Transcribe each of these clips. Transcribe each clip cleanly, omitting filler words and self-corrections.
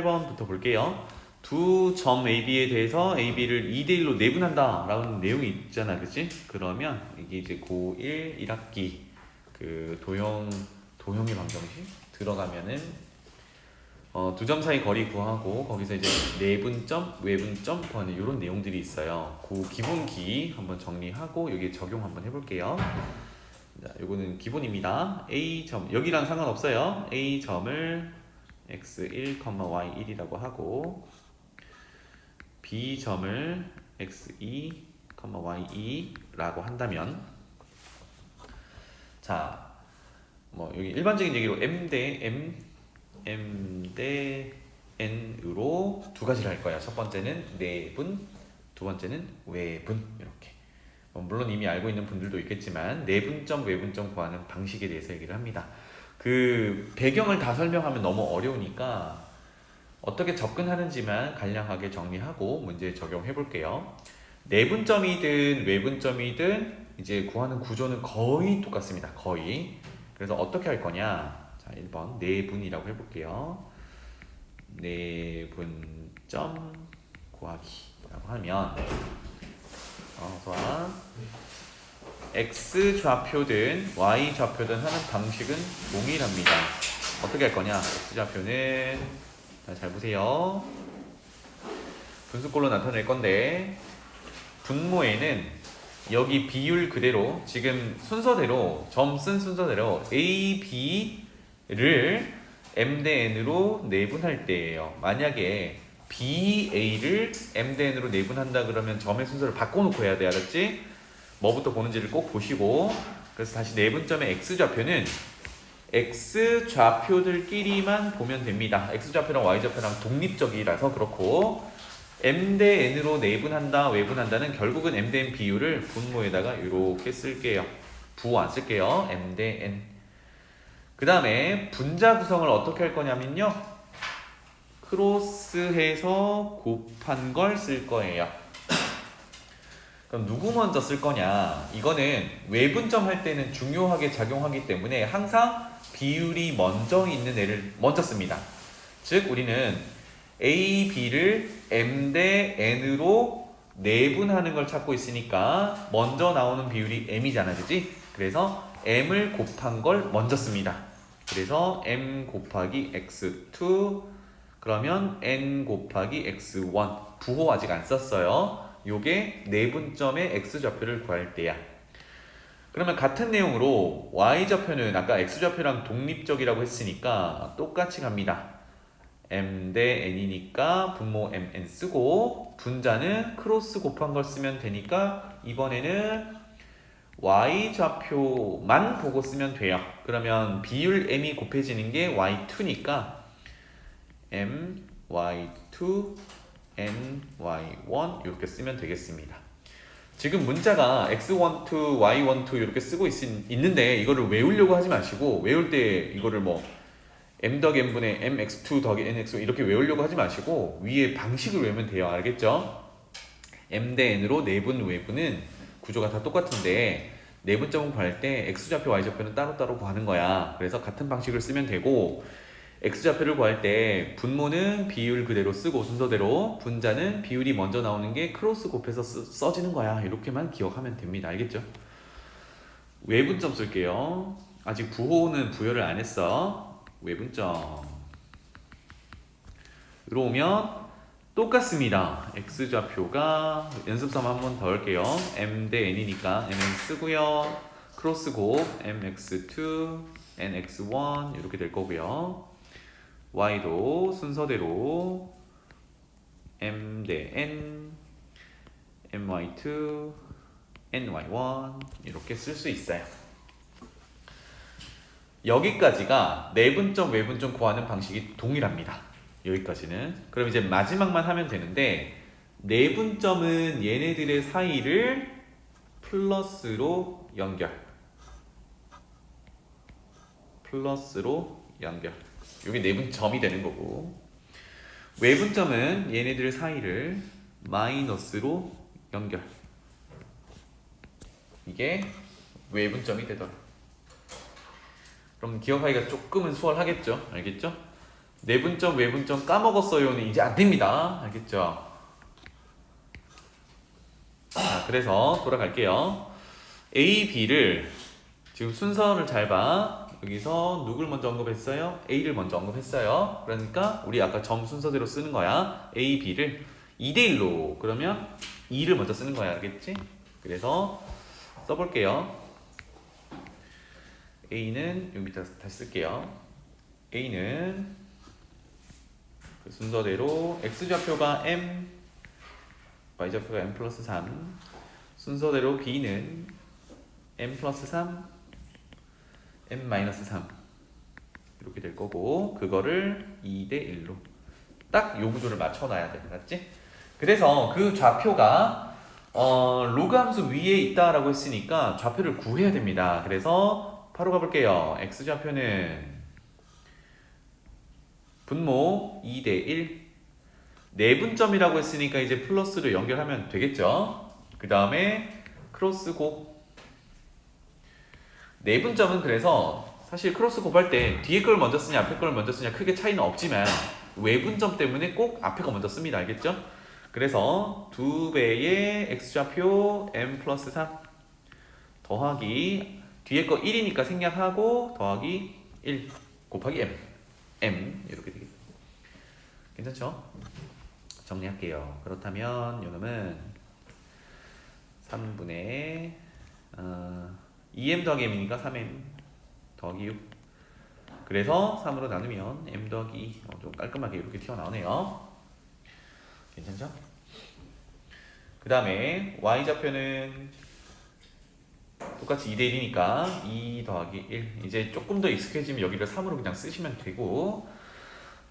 1번부터 볼게요. 두 점 AB에 대해서 AB를 2대1로 내분한다 라는 내용이 있잖아, 그치? 그러면 이게 이제 고1 1학기 그 도형의 방정식 들어가면은 두 점 사이 거리 구하고 거기서 이제 내분점, 외분점 구하는 이런 내용들이 있어요. 그 기본기 한번 정리하고 여기에 적용 한번 해볼게요. 자, 요거는 기본입니다. A점, 여기랑 상관없어요. A점을 x1, y1이라고 하고 B점을 x2, y2라고 한다면 자, 뭐 여기 일반적인 얘기로 M 대 N으로 두 가지를 할 거야. 첫 번째는 내분, 두 번째는 외분 이렇게. 물론 이미 알고 있는 분들도 있겠지만 내분점, 외분점 구하는 방식에 대해서 얘기를 합니다. 그 배경을 다 설명하면 너무 어려우니까 어떻게 접근하는지만 간략하게 정리하고 문제에 적용해 볼게요. 내분점이든 외분점이든 이제 구하는 구조는 거의 똑같습니다. 거의. 그래서 어떻게 할 거냐? 자, 1번 내분이라고 해볼게요. 내분점 구하기라고 하면 소환 x 좌표든 y 좌표든 하는 방식은 동일합니다. 어떻게 할 거냐? x 좌표는 잘 보세요. 분수꼴로 나타낼 건데 분모에는 여기 비율 그대로 지금 순서대로 점 쓴 순서대로 a, b를 m 대 n으로 내분할 때예요. 만약에 b, a를 m 대 n으로 내분한다 그러면 점의 순서를 바꿔놓고 해야 돼. 알았지? 뭐부터 보는지를 꼭 보시고 그래서 다시 내분점의 x좌표는 x좌표들끼리만 보면 됩니다. x좌표랑 y좌표랑 독립적이라서 그렇고 m 대 n으로 내분한다, 외분한다는 결국은 m 대 n 비율을 분모에다가 이렇게 쓸게요. 부 안 쓸게요. m 대 n. 그 다음에 분자 구성을 어떻게 할 거냐면요. 크로스해서 곱한 걸 쓸 거예요. 그럼 누구 먼저 쓸 거냐? 이거는 외분점 할 때는 중요하게 작용하기 때문에 항상 비율이 먼저 있는 애를 먼저 씁니다. 즉 우리는 A, B를 M 대 N으로 내분하는 걸 찾고 있으니까 먼저 나오는 비율이 M이잖아, 그치? 그래서 M을 곱한 걸 먼저 씁니다. 그래서 M 곱하기 X2 그러면 N 곱하기 X1 부호 아직 안 썼어요. 요게 내분점의 x좌표를 구할 때야. 그러면 같은 내용으로 y좌표는 아까 x좌표랑 독립적이라고 했으니까 똑같이 갑니다. m 대 n이니까 분모 mn 쓰고 분자는 크로스 곱한 걸 쓰면 되니까 이번에는 y좌표만 보고 쓰면 돼요. 그러면 비율 m이 곱해지는 게 y2니까 m y2 n, y1 이렇게 쓰면 되겠습니다. 지금 문자가 x12, y12 이렇게 쓰고 있는데 이거를 외우려고 하지 마시고 외울 때 이거를 뭐 m 더하기 n분의 mx2 더하기 nx 이렇게 외우려고 하지 마시고 위에 방식을 외우면 돼요. 알겠죠? m 대 n으로 내분, 외분은 구조가 다 똑같은데 내분점을 구할 때 x좌표, y좌표는 따로따로 구하는 거야. 그래서 같은 방식을 쓰면 되고 x좌표를 구할 때 분모는 비율 그대로 쓰고 순서대로 분자는 비율이 먼저 나오는 게 크로스 곱해서 써지는 거야. 이렇게만 기억하면 됩니다. 알겠죠? 외분점 쓸게요. 아직 부호는 부여를 안 했어. 외분점 들어오면 똑같습니다. x좌표가 연습삼 한번 더 할게요. m 대 n이니까 mn 쓰고요. 크로스 곱 mx2 nx1 이렇게 될 거고요. y도 순서대로 m 대 n, my2, ny1 이렇게 쓸 수 있어요. 여기까지가 내분점, 외분점 구하는 방식이 동일합니다. 여기까지는. 그럼 이제 마지막만 하면 되는데 내분점은 얘네들의 사이를 플러스로 연결. 여기 내분점이 되는 거고 외분점은 얘네들 사이를 마이너스로 연결. 이게 외분점이 되더라. 그럼 기억하기가 조금은 수월하겠죠? 알겠죠? 내분점 외분점 까먹었어요는 이제 안 됩니다. 알겠죠? 자, 그래서 돌아갈게요. A, B를 지금 순서를 잘 봐. 여기서 누굴 먼저 언급했어요? A를 먼저 언급했어요. 그러니까 우리 아까 점 순서대로 쓰는 거야. A, B를 2대1로 그러면 2를 먼저 쓰는 거야. 알겠지? 그래서 써볼게요. A는 여기 밑에 다시 쓸게요. A는 그 순서대로 X좌표가 M, Y좌표가 M 플러스 3 순서대로 B는 M 플러스 3, M 마이너스 3 이렇게 될 거고 그거를 2대1로 딱 요 구조를 맞춰놔야 돼. 맞지? 그래서 그 좌표가 로그 함수 위에 있다라고 했으니까 좌표를 구해야 됩니다. 그래서 바로 가볼게요. X좌표는 분모 2대1 내분점이라고 했으니까 이제 플러스로 연결하면 되겠죠. 그 다음에 크로스 곱 내분점은 그래서 사실 크로스 곱할 때 뒤에 걸 먼저 쓰냐 앞에 걸 먼저 쓰냐 크게 차이는 없지만 외분점 때문에 꼭 앞에 거 먼저 씁니다. 알겠죠? 그래서 2배의 x좌표 m 플러스 3 더하기 뒤에 거 1이니까 생략하고 더하기 1 곱하기 m 이렇게 되겠죠. 괜찮죠? 정리할게요. 그렇다면 요놈은 3분의 2m 더하기 m이니까 3m 더하기 6 그래서 3으로 나누면 m 더하기 2 좀 깔끔하게 이렇게 튀어나오네요. 괜찮죠? 그 다음에 y좌표는 똑같이 2대1이니까 2 더하기 1 이제 조금 더 익숙해지면 여기를 3으로 그냥 쓰시면 되고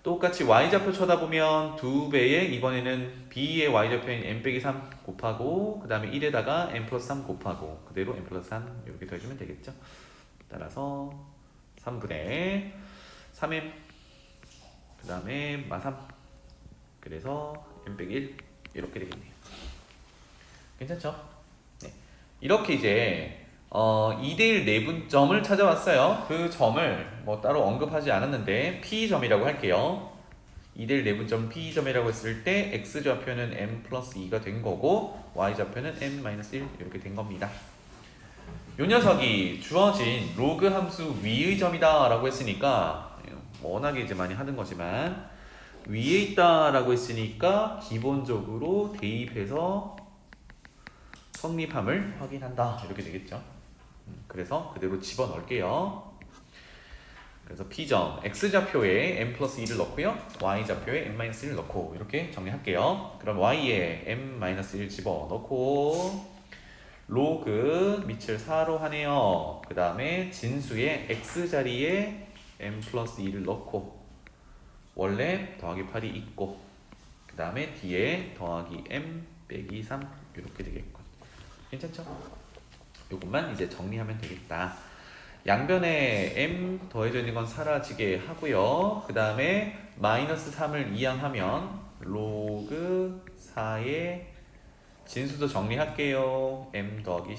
똑같이 y좌표 쳐다보면 2배에 이번에는 b의 y좌표인 m 빼기 3 곱하고 그 다음에 1에다가 m 플러스 3 곱하고 그대로 m 플러스 3 이렇게 더해주면 되겠죠. 따라서 3분의 3m 그 다음에 마3 그래서 m 빼기 1 이렇게 되겠네요. 괜찮죠? 네. 이렇게 이제 2대1 내분점을 찾아왔어요. 그 점을 뭐 따로 언급하지 않았는데 P점이라고 할게요. 2대1 내분점 P점이라고 했을 때 X좌표는 M 플러스 2가 된 거고 Y좌표는 M-1 이렇게 된 겁니다. 요 녀석이 주어진 로그 함수 위의 점이다 라고 했으니까 워낙에 이제 많이 하는 거지만 위에 있다 라고 했으니까 기본적으로 대입해서 성립함을 확인한다 이렇게 되겠죠. 그래서 그대로 집어넣을게요. 그래서 P점 X좌표에 M 플러스 2를 넣고요. Y좌표에 M-1을 넣고 이렇게 정리할게요. 그럼 Y에 M-1 집어넣고 로그 밑을 4로 하네요. 그 다음에 진수에 X자리에 M 플러스 2를 넣고 원래 더하기 8이 있고 그 다음에 뒤에 더하기 M 빼기 3 이렇게 되겠군. 괜찮죠? 요것만 이제 정리하면 되겠다. 양변에 m 더해져 있는 건 사라지게 하고요. 그 다음에 마이너스 3을 이항하면 로그 4의 진수도 정리할게요. m 더하기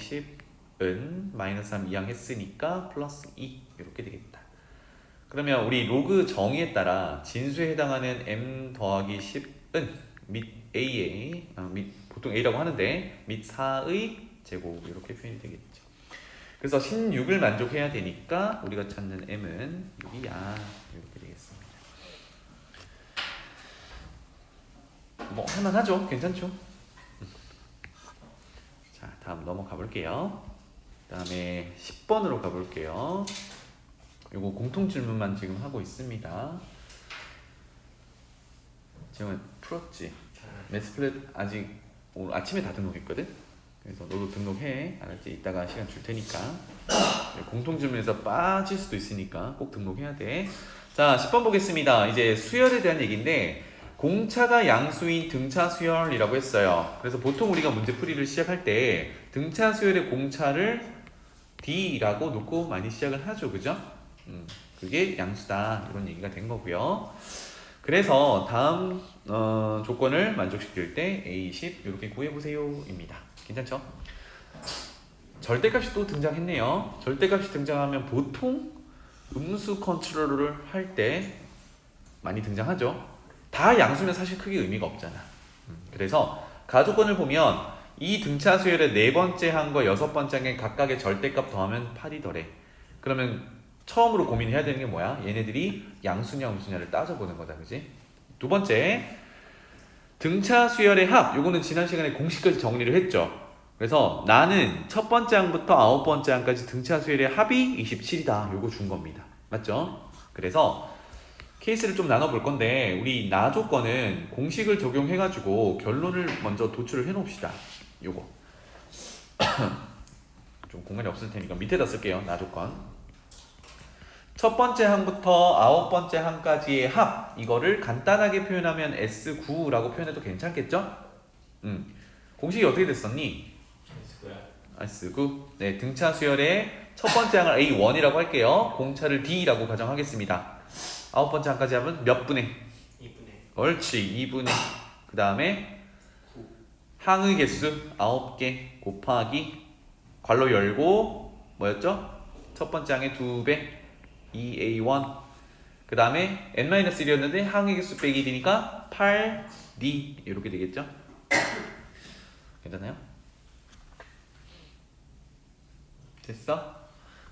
10은 마이너스 3 이항했으니까 플러스 2 이렇게 되겠다. 그러면 우리 로그 정의에 따라 진수에 해당하는 m 더하기 10은 밑 a의 보통 a라고 하는데 밑 4의 제곱 이렇게 표현이 되겠죠. 그래서 16을 만족해야 되니까 우리가 찾는 m은 6이야 이렇게 되겠습니다. 뭐 할만하죠? 괜찮죠? 자, 다음 넘어가 볼게요. 그 다음에 10번으로 가볼게요. 요거 공통 질문만 지금 하고 있습니다. 지금 풀었지? 매스플랫 아직 오늘 아침에 다 등록했거든? 그래서 너도 등록해. 알았지? 이따가 시간 줄 테니까. 공통 질문에서 빠질 수도 있으니까 꼭 등록해야 돼. 자, 10번 보겠습니다. 이제 수열에 대한 얘기인데 공차가 양수인 등차 수열이라고 했어요. 그래서 보통 우리가 문제 풀이를 시작할 때 등차 수열의 공차를 D라고 놓고 많이 시작을 하죠. 그죠? 그게 양수다. 이런 얘기가 된 거고요. 그래서 다음 조건을 만족시킬 때 A10 이렇게 구해보세요 입니다. 괜찮죠? 절대값이 또 등장했네요. 절대값이 등장하면 보통 음수 컨트롤을 할 때 많이 등장하죠. 다 양수면 사실 크게 의미가 없잖아. 그래서 가조건을 보면 이 등차 수열의 네 번째 항과 여섯 번째 항의 각각의 절대값 더하면 8이더래. 그러면 처음으로 고민해야 되는 게 뭐야? 얘네들이 양수냐 음수냐를 따져보는 거다, 그지? 두 번째, 등차 수열의 합. 요거는 지난 시간에 공식까지 정리를 했죠. 그래서 나는 첫 번째 항부터 아홉 번째 항까지 등차 수열의 합이 27이다. 요거 준 겁니다. 맞죠? 그래서 케이스를 좀 나눠볼 건데 우리 나 조건은 공식을 적용해가지고 결론을 먼저 도출을 해놓읍시다. 요거 좀 공간이 없을 테니까 밑에다 쓸게요. 나 조건. 첫 번째 항부터 아홉 번째 항까지의 합, 이거를 간단하게 표현하면 S9라고 표현해도 괜찮겠죠? 공식이 어떻게 됐었니? S9. 네, 등차 수열의 첫 번째 항을 A1이라고 할게요. 공차를 D라고 가정하겠습니다. 아홉 번째 항까지 하면 몇 분의? 2분의. 옳지, 2분의. 그 다음에 항의 개수 9개 곱하기 괄호 열고 뭐였죠? 첫 번째 항의 2배 2A1. 그 다음에 N-1이었는데 항의 개수 빼기 D니까 8D 이렇게 되겠죠? 괜찮나요? 됐어?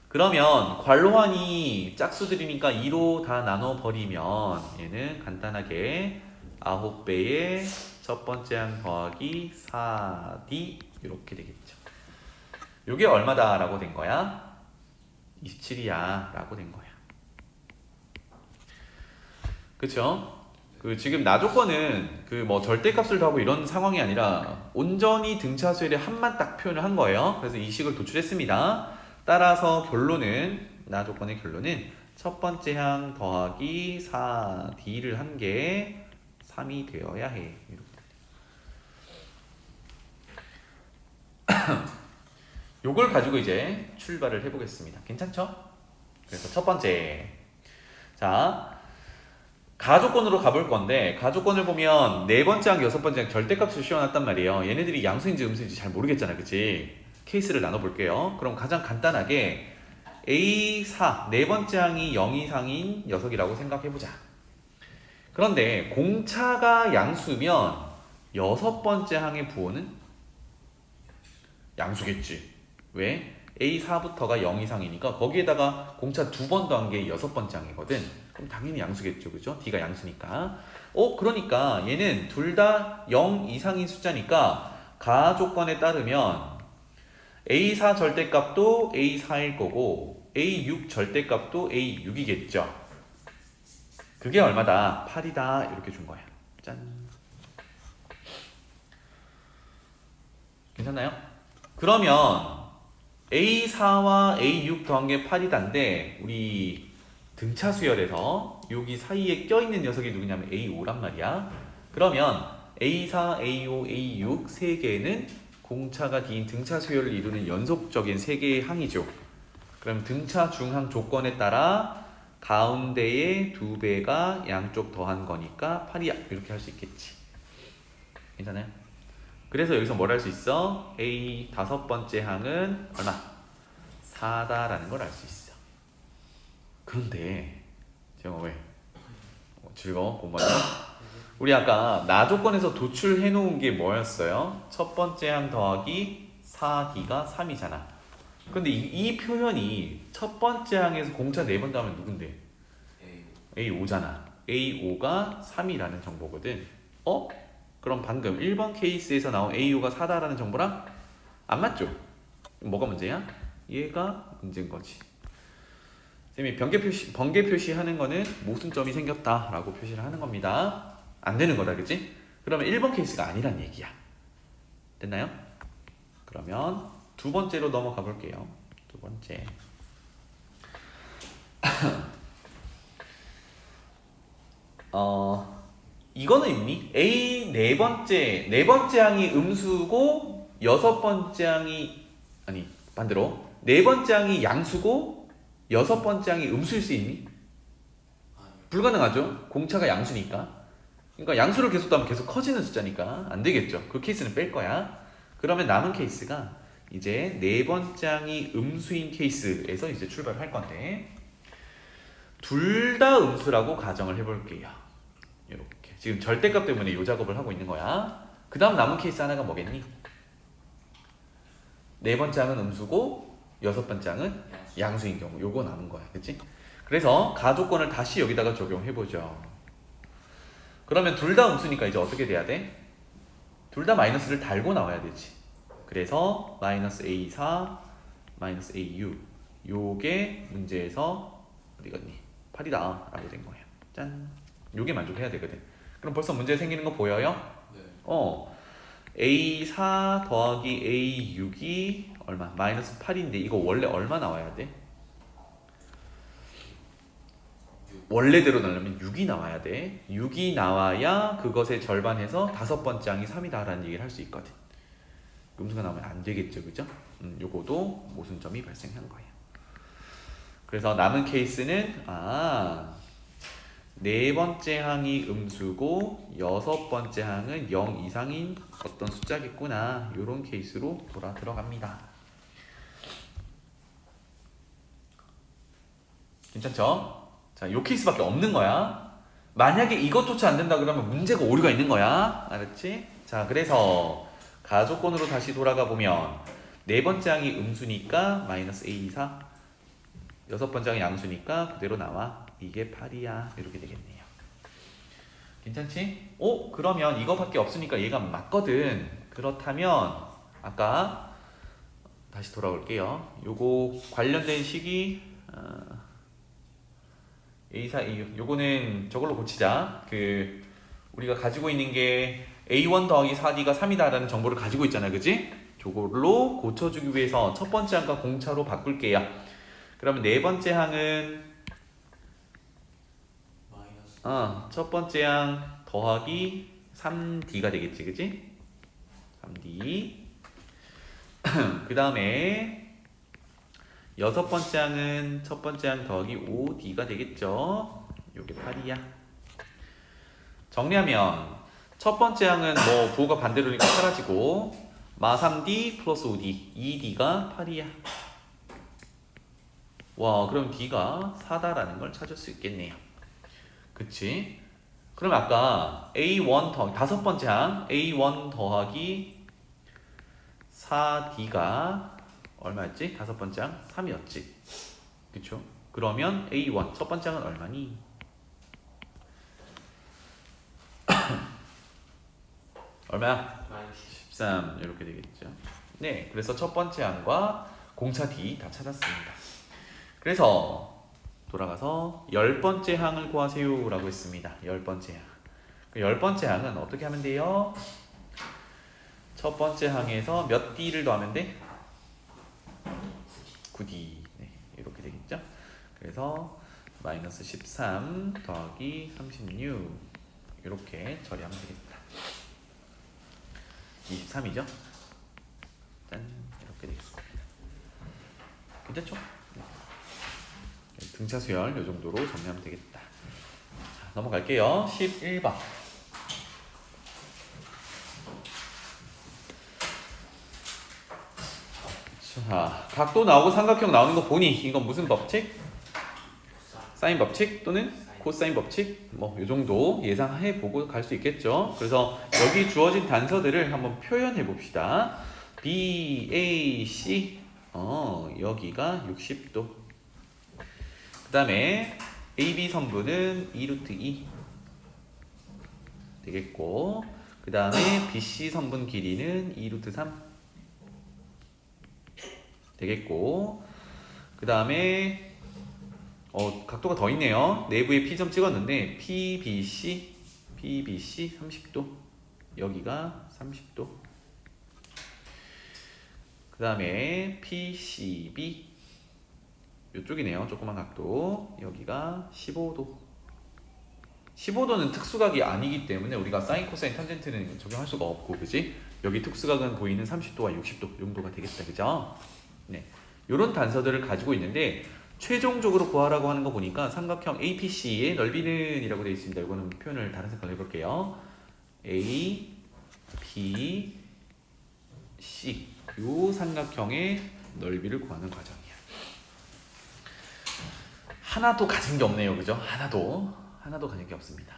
그러면 괄호환이 짝수들이니까 2로 다 나눠버리면 얘는 간단하게 9배의 첫 번째 항 더하기 4D 이렇게 되겠죠. 요게 얼마다 라고 된 거야? 27이야 라고 된 거야. 그쵸? 지금 나 조건은 뭐 절대값을 더하고 이런 상황이 아니라 온전히 등차 수열의 합만 딱 표현을 한 거예요. 그래서 이 식을 도출했습니다. 따라서 결론은, 나 조건의 결론은 첫 번째 항 더하기 4D를 한 게 3이 되어야 해. 요걸 가지고 이제 출발을 해보겠습니다. 괜찮죠? 그래서 첫 번째, 자, 가조건으로 가볼 건데, 가조건을 보면 네 번째 항, 여섯 번째 항 절대값을 씌워놨단 말이에요. 얘네들이 양수인지 음수인지 잘 모르겠잖아, 그치? 케이스를 나눠볼게요. 그럼 가장 간단하게 A4, 네 번째 항이 0 이상인 녀석이라고 생각해보자. 그런데 공차가 양수면 여섯 번째 항의 부호는 양수겠지. 왜? A4부터가 0 이상이니까 거기에다가 공차 두 번 더한 게 여섯 번째 항이거든. 그럼 당연히 양수겠죠, 그죠? D가 양수니까. 그러니까 얘는 둘 다 0 이상인 숫자니까 가조건에 따르면 A4 절대값도 A4일 거고 A6 절대값도 A6이겠죠. 그게 얼마다? 8이다. 이렇게 준 거야. 짠. 괜찮나요? 그러면 A4와 A6 더한 게 8이다인데 우리 등차 수열에서 여기 사이에 껴있는 녀석이 누구냐면 A5란 말이야. 그러면 A4, A5, A6 세 개는 공차가 D인 등차 수열을 이루는 연속적인 세 개의 항이죠. 그럼 등차 중항 조건에 따라 가운데의 두 배가 양쪽 더한 거니까 8이야. 이렇게 할 수 있겠지. 괜찮아요? 그래서 여기서 뭘 할 수 있어? A 다섯 번째 항은 얼마? 4다라는 걸 알 수 있어. 그런데 제가 왜? 즐거워? 공부하자? 우리 아까 나 조건에서 도출해 놓은 게 뭐였어요? 첫 번째 항 더하기 4D가 3이잖아. 근데 이 표현이 첫 번째 항에서 공차 4번 더하면 누군데? A5잖아. A5가 3이라는 정보거든. 그럼 방금 1번 케이스에서 나온 A5가 4다라는 정보랑 안 맞죠? 뭐가 문제야? 얘가 문제인 거지. 쌤이 번개 표시하는 거는 모순점이 생겼다라고 표시를 하는 겁니다. 안 되는 거다, 그치? 그러면 1번 케이스가 아니란 얘기야. 됐나요? 그러면 두 번째로 넘어가 볼게요. 두 번째. 이거는 있니? A 네 번째 항이 음수고 여섯 번째 항이 반대로 네 번째 항이 양수고 여섯 번째 항이 음수일 수 있니? 불가능하죠. 공차가 양수니까. 그러니까 양수를 계속 더하면 계속 커지는 숫자니까 안 되겠죠. 그 케이스는 뺄 거야. 그러면 남은 케이스가 이제 네 번째 항이 음수인 케이스에서 이제 출발을 할 건데, 둘 다 음수라고 가정을 해볼게요. 이렇게 지금 절대값 때문에 이 작업을 하고 있는 거야. 그 다음 남은 케이스 하나가 뭐겠니? 네 번째 항은 음수고 여섯 번째 항은 양수인 경우. 요거 남은 거야. 그치? 그래서 가조건을 다시 여기다가 적용해보죠. 그러면 둘 다 음수니까 이제 어떻게 돼야 돼? 둘 다 마이너스를 달고 나와야 되지. 그래서 마이너스 A4, 마이너스 AU 요게 문제에서 어디 갔니? 8이다 라고 된 거예요. 짠. 요게 만족해야 되거든. 그럼 벌써 문제 생기는 거 보여요? 네. A4 더하기 A6이 얼마? 마이너스 8인데 이거 원래 얼마 나와야 돼? 원래대로 나오려면 6이 나와야 돼. 6이 나와야 그것의 절반해서 다섯 번째 항이 3이다 라는 얘기를 할 수 있거든. 음수가 나오면 안 되겠죠, 그죠? 요거도 모순점이 발생한 거예요. 그래서 남은 케이스는 네 번째 항이 음수고 여섯 번째 항은 0 이상인 어떤 숫자겠구나. 요런 케이스로 돌아 들어갑니다. 괜찮죠? 자, 요 케이스밖에 없는 거야. 만약에 이것조차 안 된다 그러면 문제가 오류가 있는 거야. 알았지? 자, 그래서 가조건으로 다시 돌아가 보면 네 번째 항이 음수니까 마이너스 A24, 여섯 번째 항이 양수니까 그대로 나와. 이게 8이야. 이렇게 되겠네요. 괜찮지? 그러면 이거밖에 없으니까 얘가 맞거든. 그렇다면 아까 다시 돌아올게요. 요거 관련된 식이 A4, A6 요거는 저걸로 고치자. 우리가 가지고 있는 게 A1 더하기 4D가 3이다 라는 정보를 가지고 있잖아, 그지? 저걸로 고쳐주기 위해서 첫 번째 항과 공차로 바꿀게요. 그러면 네 번째 항은 마이너스 첫 번째 항 더하기 3D가 되겠지, 그지? 3D 그 다음에 여섯 번째 항은 첫 번째 항 더하기 5D가 되겠죠. 요게 8이야. 정리하면 첫 번째 항은 뭐 부호가 반대로니까 사라지고 마 3D 플러스 5D 2D가 8이야. 와, 그럼 D가 4다라는 걸 찾을 수 있겠네요. 그치? 그럼 아까 A1 더하기 다섯 번째 항 A1 더하기 4D가 얼마였지? 다섯 번째 항 3이었지. 그쵸? 그러면 A1 첫 번째 항은 얼마니? 얼마야? 마이너스 13 이렇게 되겠죠. 네, 그래서 첫 번째 항과 공차 D 다 찾았습니다. 그래서 돌아가서 열 번째 항을 구하세요 라고 했습니다. 열 번째 항. 그 열 번째 항은 어떻게 하면 돼요? 첫 번째 항에서 몇 D를 더하면 돼? 9D. 네, 이렇게 되겠죠. 그래서 마이너스 13 더하기 36 이렇게 처리하면 되겠다. 23이죠? 짠, 이렇게 되겠습니다. 괜찮죠? 네. 등차 수열 이 정도로 정리하면 되겠다. 자, 넘어갈게요. 11번. 자, 각도 나오고 삼각형 나오는 거 보니 이건 무슨 법칙? 사인 법칙 또는 코사인 법칙 뭐 이 정도 예상해 보고 갈 수 있겠죠. 그래서 여기 주어진 단서들을 한번 표현해 봅시다. BAC 여기가 60도. 그 다음에 AB 선분은 2루트 2 되겠고, 그 다음에 BC 선분 길이는 2루트 3 되겠고, 그 다음에 각도가 더 있네요. 내부에 P점 찍었는데 PBC 30도, 여기가 30도. 그 다음에 PCB 이쪽이네요. 조그만 각도, 여기가 15도. 15도는 특수각이 아니기 때문에 우리가 사인, 코사인, 탄젠트는 적용할 수가 없고, 그지? 여기 특수각은 보이는 30도와 60도 정도가 되겠다, 그죠? 네, 이런 단서들을 가지고 있는데 최종적으로 구하라고 하는 거 보니까 삼각형 APC의 넓이는 이라고 되어 있습니다. 이거는 표현을 다른 색깔로 해볼게요. A, P, C 이 삼각형의 넓이를 구하는 과정이야. 하나도 가진 게 없네요. 그죠? 하나도 가진 게 없습니다.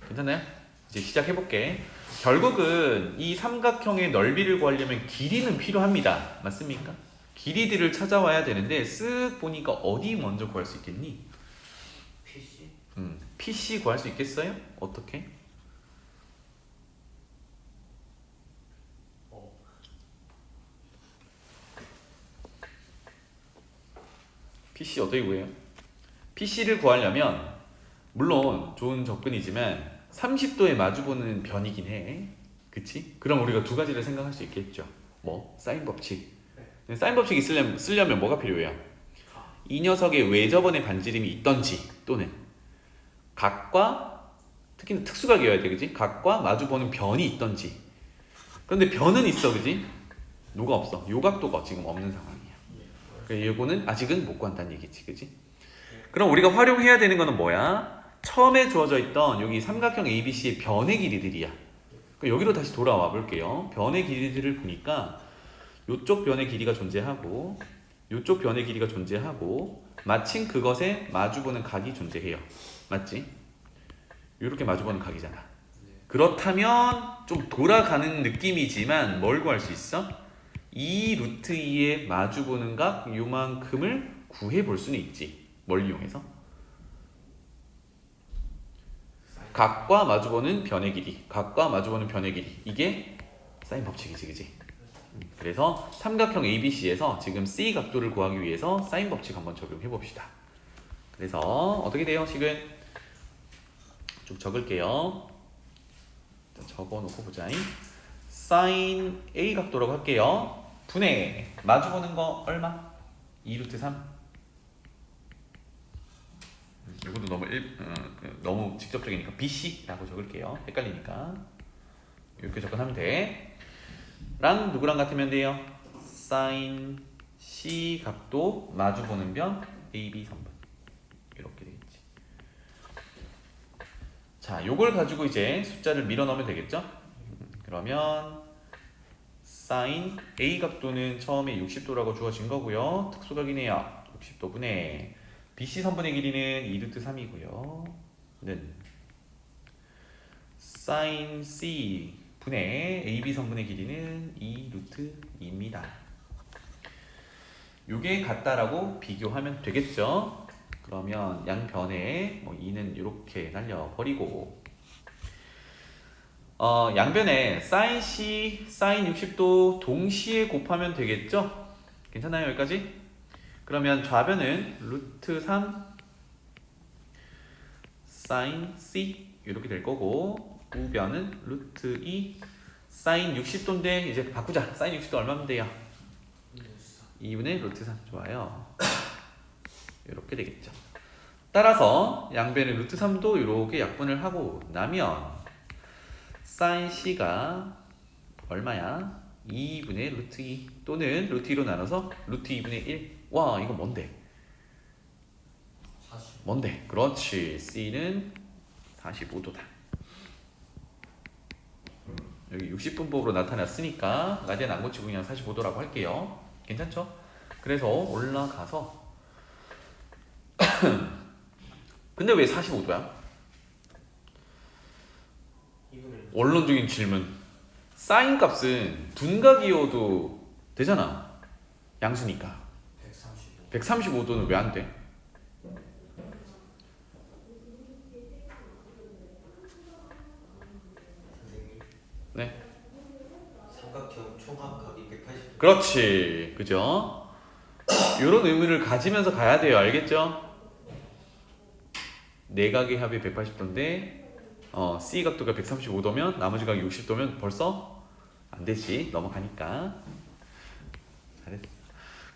괜찮나요? 이제 시작해볼게. 결국은 이 삼각형의 넓이를 구하려면 길이는 필요합니다. 맞습니까? 길이들을 찾아와야 되는데 쓱 보니까 어디 먼저 구할 수 있겠니? PC? PC 구할 수 있겠어요? 어떻게? PC 어떻게 구해요? PC를 구하려면 물론 좋은 접근이지만 30도에 마주보는 변이긴 해. 그치? 그럼 우리가 두 가지를 생각할 수 있겠죠. 뭐? 사인 법칙. 사인 법칙이 쓰려면 뭐가 필요해요? 이 녀석의 외접원의 반지름이 있던지 또는 각과 특히는 특수각이어야 돼. 그지? 각과 마주보는 변이 있던지. 그런데 변은 있어. 그지? 뭐가 없어? 요각도가 지금 없는 상황이야. 그러니까 이거는 아직은 못 구한다는 얘기지. 그지? 그럼 우리가 활용해야 되는 거는 뭐야? 처음에 주어져 있던 여기 삼각형 ABC의 변의 길이들이야. 여기로 다시 돌아와 볼게요. 변의 길이들을 보니까 이쪽 변의 길이가 존재하고 이쪽 변의 길이가 존재하고 마침 그것에 마주보는 각이 존재해요. 맞지? 이렇게 마주보는 각이잖아. 그렇다면 좀 돌아가는 느낌이지만 뭘 구할 수 있어? 2 루트 2에 마주보는 각 요만큼을 구해볼 수는 있지. 뭘 이용해서? 각과 마주보는 변의 길이, 각과 마주보는 변의 길이, 이게 사인 법칙이지. 그지? 그래서 삼각형 ABC에서 지금 C 각도를 구하기 위해서 사인 법칙 한번 적용해 봅시다. 그래서 어떻게 돼요? 식은 좀 적을게요. 적어놓고 보자. 사인 A 각도라고 할게요. 분의 마주보는 거 얼마? 2 루트 3. 이것도 너무 직접적이니까 BC라고 적을게요. 헷갈리니까 이렇게 접근하면 돼. 랑 누구랑 같으면 돼요? 사인 C 각도 마주보는 변 AB 선분 이렇게 되겠지. 자, 요걸 가지고 이제 숫자를 밀어넣으면 되겠죠? 그러면 사인 A 각도는 처음에 60도라고 주어진 거고요. 특수각이네요. 60도분의 BC 선분의 길이는 2 루트 3이고요. 는 사인 C 분의 AB 선분의 길이는 2 루트 2입니다. 요게 같다라고 비교하면 되겠죠. 그러면 양변에 2는 이렇게 날려버리고 양변에 사인 C, 사인 60도 동시에 곱하면 되겠죠? 괜찮아요? 여기까지? 그러면 좌변은 루트 3 사인 C 이렇게 될 거고 우변은 루트 2 사인 60도인데 이제 바꾸자. 사인 60도 얼마면 돼요? 2분의 루트 3. 좋아요. 이렇게 되겠죠. 따라서 양변의 루트 3도 이렇게 약분을 하고 나면 사인 C가 얼마야? 2분의 루트 2 또는 루트 2로 나눠서 루트 2분의 1. 와, 이거 뭔데? 40. 뭔데? 그렇지. C는 45도다. 여기 60분법으로 나타났으니까 라디안 안 고치고 그냥 45도라고 할게요. 괜찮죠? 그래서 올라가서 근데 왜 45도야? 원론적인 질문. 사인 값은 둔각이어도 되잖아. 양수니까. 135도는 왜 안 돼? 네. 삼각형 총합각이 180도. 그렇지. 그죠? 이런 의문을 가지면서 가야 돼요. 알겠죠? 내각의 합이 180도인데 C 각도가 135도면 나머지 각이 60도면 벌써 안 되지. 넘어가니까. 잘했어.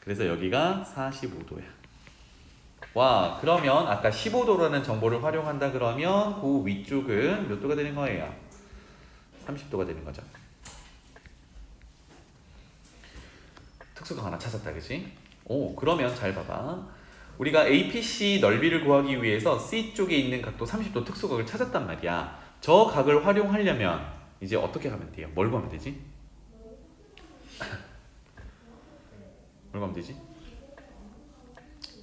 그래서 여기가 45도야. 와, 그러면 아까 15도라는 정보를 활용한다 그러면 그 위쪽은 몇 도가 되는 거예요? 30도가 되는 거죠. 특수각 하나 찾았다. 그치? 오, 그러면 잘 봐봐. 우리가 APC 넓이를 구하기 위해서 C쪽에 있는 각도 30도 특수각을 찾았단 말이야. 저 각을 활용하려면 이제 어떻게 하면 돼요? 뭘 구하면 되지? 뭘로 가면 되지?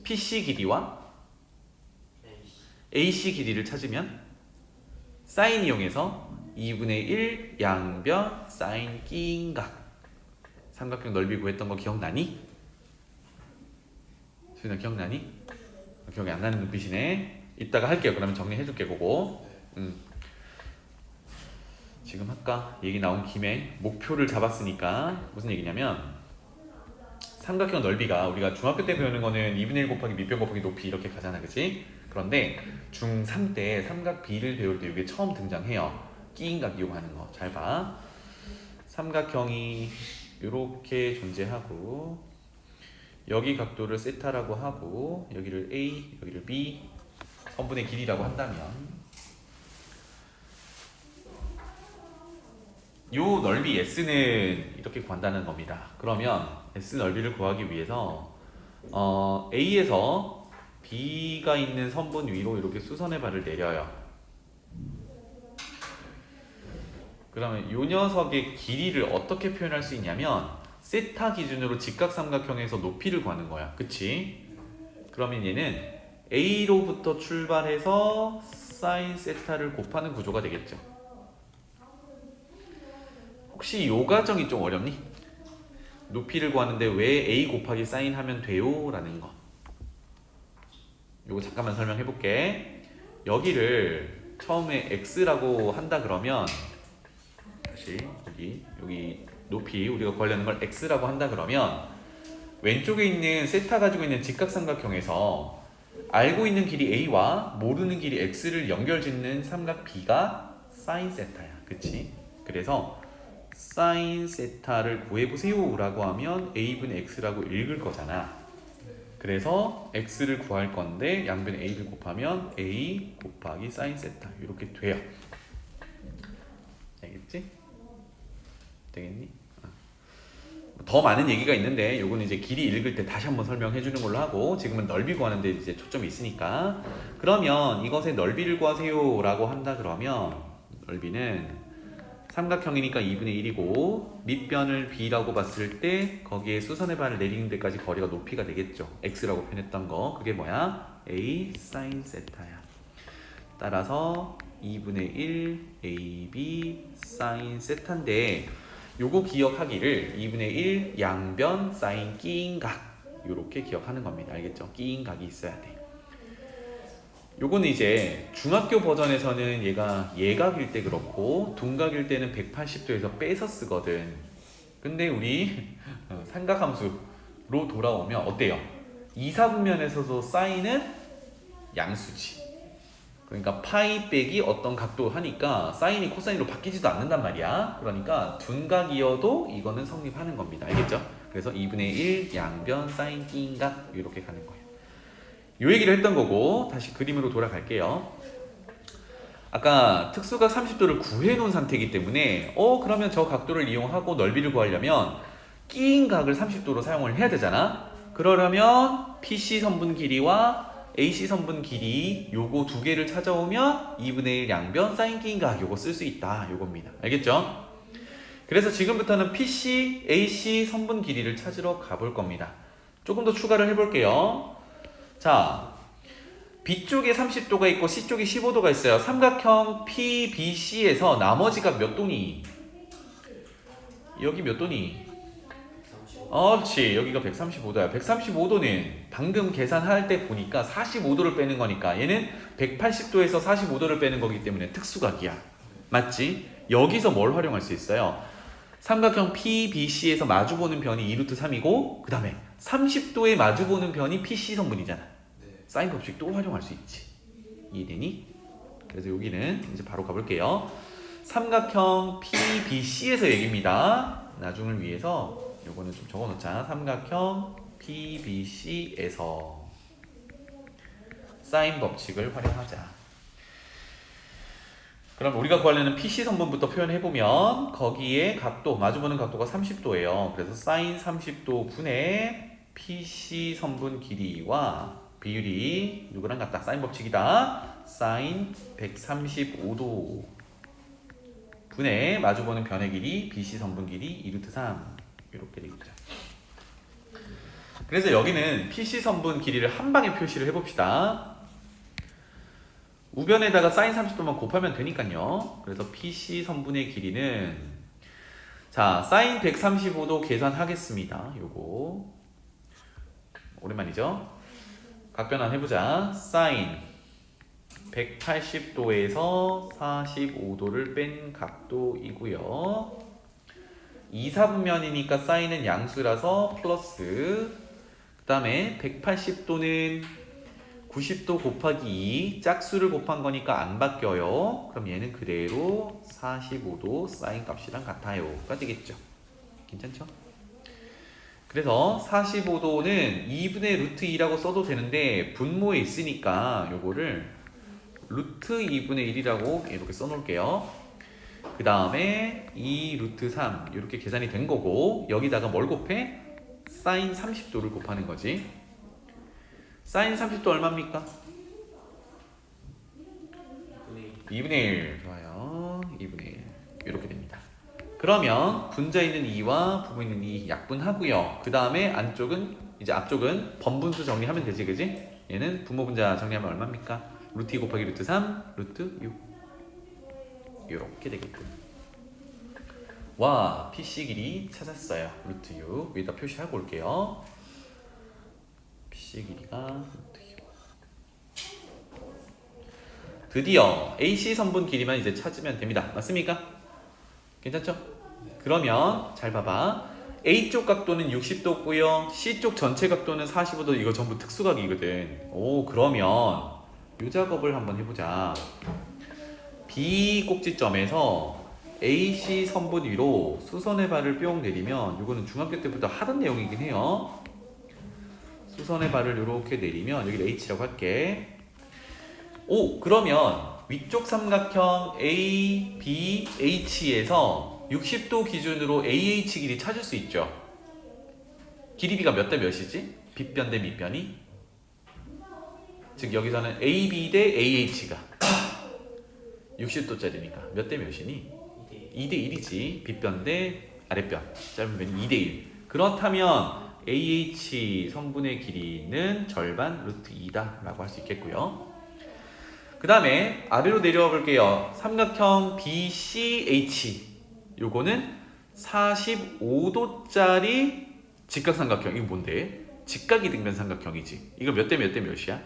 PC 길이와 AC 길이를 찾으면 사인 이용해서 2분의 1 양변 사인 끼인각 삼각형 넓이 구했던 거 기억나니? 수인아 기억나니? 기억이 안 나는 눈빛이네. 이따가 할게요. 그러면 정리해줄게 그거. 지금 할까? 얘기 나온 김에 목표를 잡았으니까 무슨 얘기냐면 삼각형 넓이가 우리가 중학교 때 배우는 거는 2분의 1 곱하기 밑변 곱하기 높이 이렇게 가잖아, 그치? 그런데 중3 때 삼각 B를 배울 때 이게 처음 등장해요. 끼인각 이용하는 거 잘 봐. 삼각형이 이렇게 존재하고 여기 각도를 세타라고 하고 여기를 A, 여기를 B 선분의 길이라고 한다면 요 넓이 S는 이렇게 구한다는 겁니다. 그러면 S 넓이를 구하기 위해서 A에서 B가 있는 선분 위로 이렇게 수선의 발을 내려요. 그러면 이 녀석의 길이를 어떻게 표현할 수 있냐면 세타 기준으로 직각삼각형에서 높이를 구하는 거야. 그치? 그러면 얘는 A로부터 출발해서 사인 세타를 곱하는 구조가 되겠죠. 혹시 이 과정이 좀 어렵니? 높이를 구하는데 왜 A 곱하기 사인 하면 돼요? 라는 거. 요거 잠깐만 설명해 볼게. 여기를 처음에 X라고 한다 그러면 다시 여기 높이 우리가 구하려는 걸 X라고 한다 그러면 왼쪽에 있는 세타 가지고 있는 직각삼각형에서 알고 있는 길이 A와 모르는 길이 X를 연결짓는 삼각 B가 사인 세타야. 그치? 그래서 사인 세타를 구해보세요 라고 하면 A분의 X라고 읽을 거잖아. 그래서 X를 구할 건데 양변에 A를 곱하면 A 곱하기 사인 세타 이렇게 돼요. 알겠지? 되겠니? 더 많은 얘기가 있는데 요거는 이제 길이 읽을 때 다시 한번 설명해 주는 걸로 하고 지금은 넓이 구하는데 이제 초점이 있으니까 그러면 이것의 넓이를 구하세요 라고 한다 그러면 넓이는 삼각형이니까 2분의 1이고 밑변을 B라고 봤을 때 거기에 수선의 발을 내리는 데까지 거리가 높이가 되겠죠. X라고 표현했던 거 그게 뭐야? A 사인 세타야. 따라서 2분의 1 AB 사인 세타인데 요거 기억하기를 2분의 1 양변 사인 끼인각 요렇게 기억하는 겁니다. 알겠죠? 끼인각이 있어야 돼. 요거는 이제 중학교 버전에서는 얘가 예각일 때 그렇고 둔각일 때는 180도에서 빼서 쓰거든. 근데 우리 삼각함수로 돌아오면 어때요? 이사분면에서도 사인은 양수지. 그러니까 파이 빼기 어떤 각도 하니까 사인이 코사인으로 바뀌지도 않는단 말이야. 그러니까 둔각이어도 이거는 성립하는 겁니다. 알겠죠? 그래서 2분의 1 양변 사인 끼인각 이렇게 가는 거예요. 요 얘기를 했던 거고 다시 그림으로 돌아갈게요. 아까 특수각 30도를 구해놓은 상태이기 때문에 그러면 저 각도를 이용하고 넓이를 구하려면 끼인 각을 30도로 사용을 해야 되잖아. 그러려면 PC 선분 길이와 AC 선분 길이 요거 두 개를 찾아오면 2분의 1 양변 사인 끼인 각 요거 쓸 수 있다 요겁니다. 알겠죠? 그래서 지금부터는 PC, AC 선분 길이를 찾으러 가볼 겁니다. 조금 더 추가를 해볼게요. 자, B쪽에 30도가 있고 C쪽에 15도가 있어요. 삼각형 PBC에서 나머지가 몇 도니? 여기 몇 도니? 그렇지. 여기가 135도야. 135도는 방금 계산할 때 보니까 45도를 빼는 거니까 얘는 180도에서 45도를 빼는 거기 때문에 특수각이야. 맞지? 여기서 뭘 활용할 수 있어요? 삼각형 PBC에서 마주보는 변이 2루트 3이고 그 다음에 30도에 마주보는 변이 PC 선분이잖아. 사인 법칙 또 활용할 수 있지. 이해되니? 그래서 여기는 이제 바로 가볼게요. 삼각형 PBC에서 얘기입니다. 나중을 위해서 요거는 좀 적어놓자. 삼각형 PBC에서 사인 법칙을 활용하자. 그럼 우리가 구하려는 PC 선분부터 표현해보면 거기에 각도, 마주보는 각도가 30도예요. 그래서 사인 30도 분의 PC 선분 길이와 비율이 누구랑 같다? 사인 법칙이다. 사인 135도 분의 마주보는 변의 길이 BC 선분 길이 2루트 3 이렇게 되겠죠. 그래서 여기는 PC 선분 길이를 한 방에 표시를 해봅시다. 우변에다가 사인 30도만 곱하면 되니까요. 그래서 PC 선분의 길이는 자 사인 135도 계산하겠습니다. 요거 오랜만이죠. 각변환 해보자. 사인 180도에서 45도를 뺀 각도이고요. 2, 4분면이니까 사인은 양수라서 플러스, 그 다음에 180도는 90도 곱하기 2 짝수를 곱한 거니까 안 바뀌어요. 그럼 얘는 그대로 45도 사인 값이랑 같아요가 되겠죠. 괜찮죠? 그래서 45도는 2분의 루트 2라고 써도 되는데 분모에 있으니까 요거를 루트 2분의 1이라고 이렇게 써놓을게요. 그 다음에 2 루트 3 이렇게 계산이 된 거고 여기다가 뭘 곱해? 사인 30도를 곱하는 거지. 사인 30도 얼마입니까? 2분의 1 좋아요. 2분의 1 이렇게 됩니다. 그러면 분자 있는 2와 부분 있는 2 약분하고요. 그 다음에 안쪽은 이제 앞쪽은 번분수 정리하면 되지, 그지? 얘는 분모 분자 정리하면 얼마입니까? 루트 2 곱하기 루트 3 루트 6 이렇게 되겠군. 와, PC 길이 찾았어요. 루트 6 여기다 표시하고 올게요. PC 길이가 루트 6. 드디어 AC 선분 길이만 이제 찾으면 됩니다. 맞습니까? 괜찮죠? 그러면 잘 봐봐. A쪽 각도는 60도고요. C쪽 전체 각도는 45도. 이거 전부 특수각이거든. 오, 그러면 이 작업을 한번 해보자. B 꼭지점에서 AC 선분 위로 수선의 발을 뿅 내리면 이거는 중학교 때부터 하던 내용이긴 해요. 수선의 발을 이렇게 내리면 여기를 H라고 할게. 오, 그러면 위쪽 삼각형 A, B, H에서 60도 기준으로 AH 길이 찾을 수 있죠. 길이비가 몇 대 몇이지? 빗변 대 밑변이? 즉 여기서는 AB 대 AH가 60도짜리니까 몇 대 몇이니? 2대 1이지. 빗변 대 아랫변 짧은 변이 2대 1. 그렇다면 AH 선분의 길이는 절반 루트 2다 라고 할 수 있겠고요. 그 다음에 아래로 내려와 볼게요. 삼각형 BCH 요거는 45도짜리 직각삼각형. 이거 뭔데? 직각이등변 삼각형이지. 이거 몇 대 몇 대 몇이야?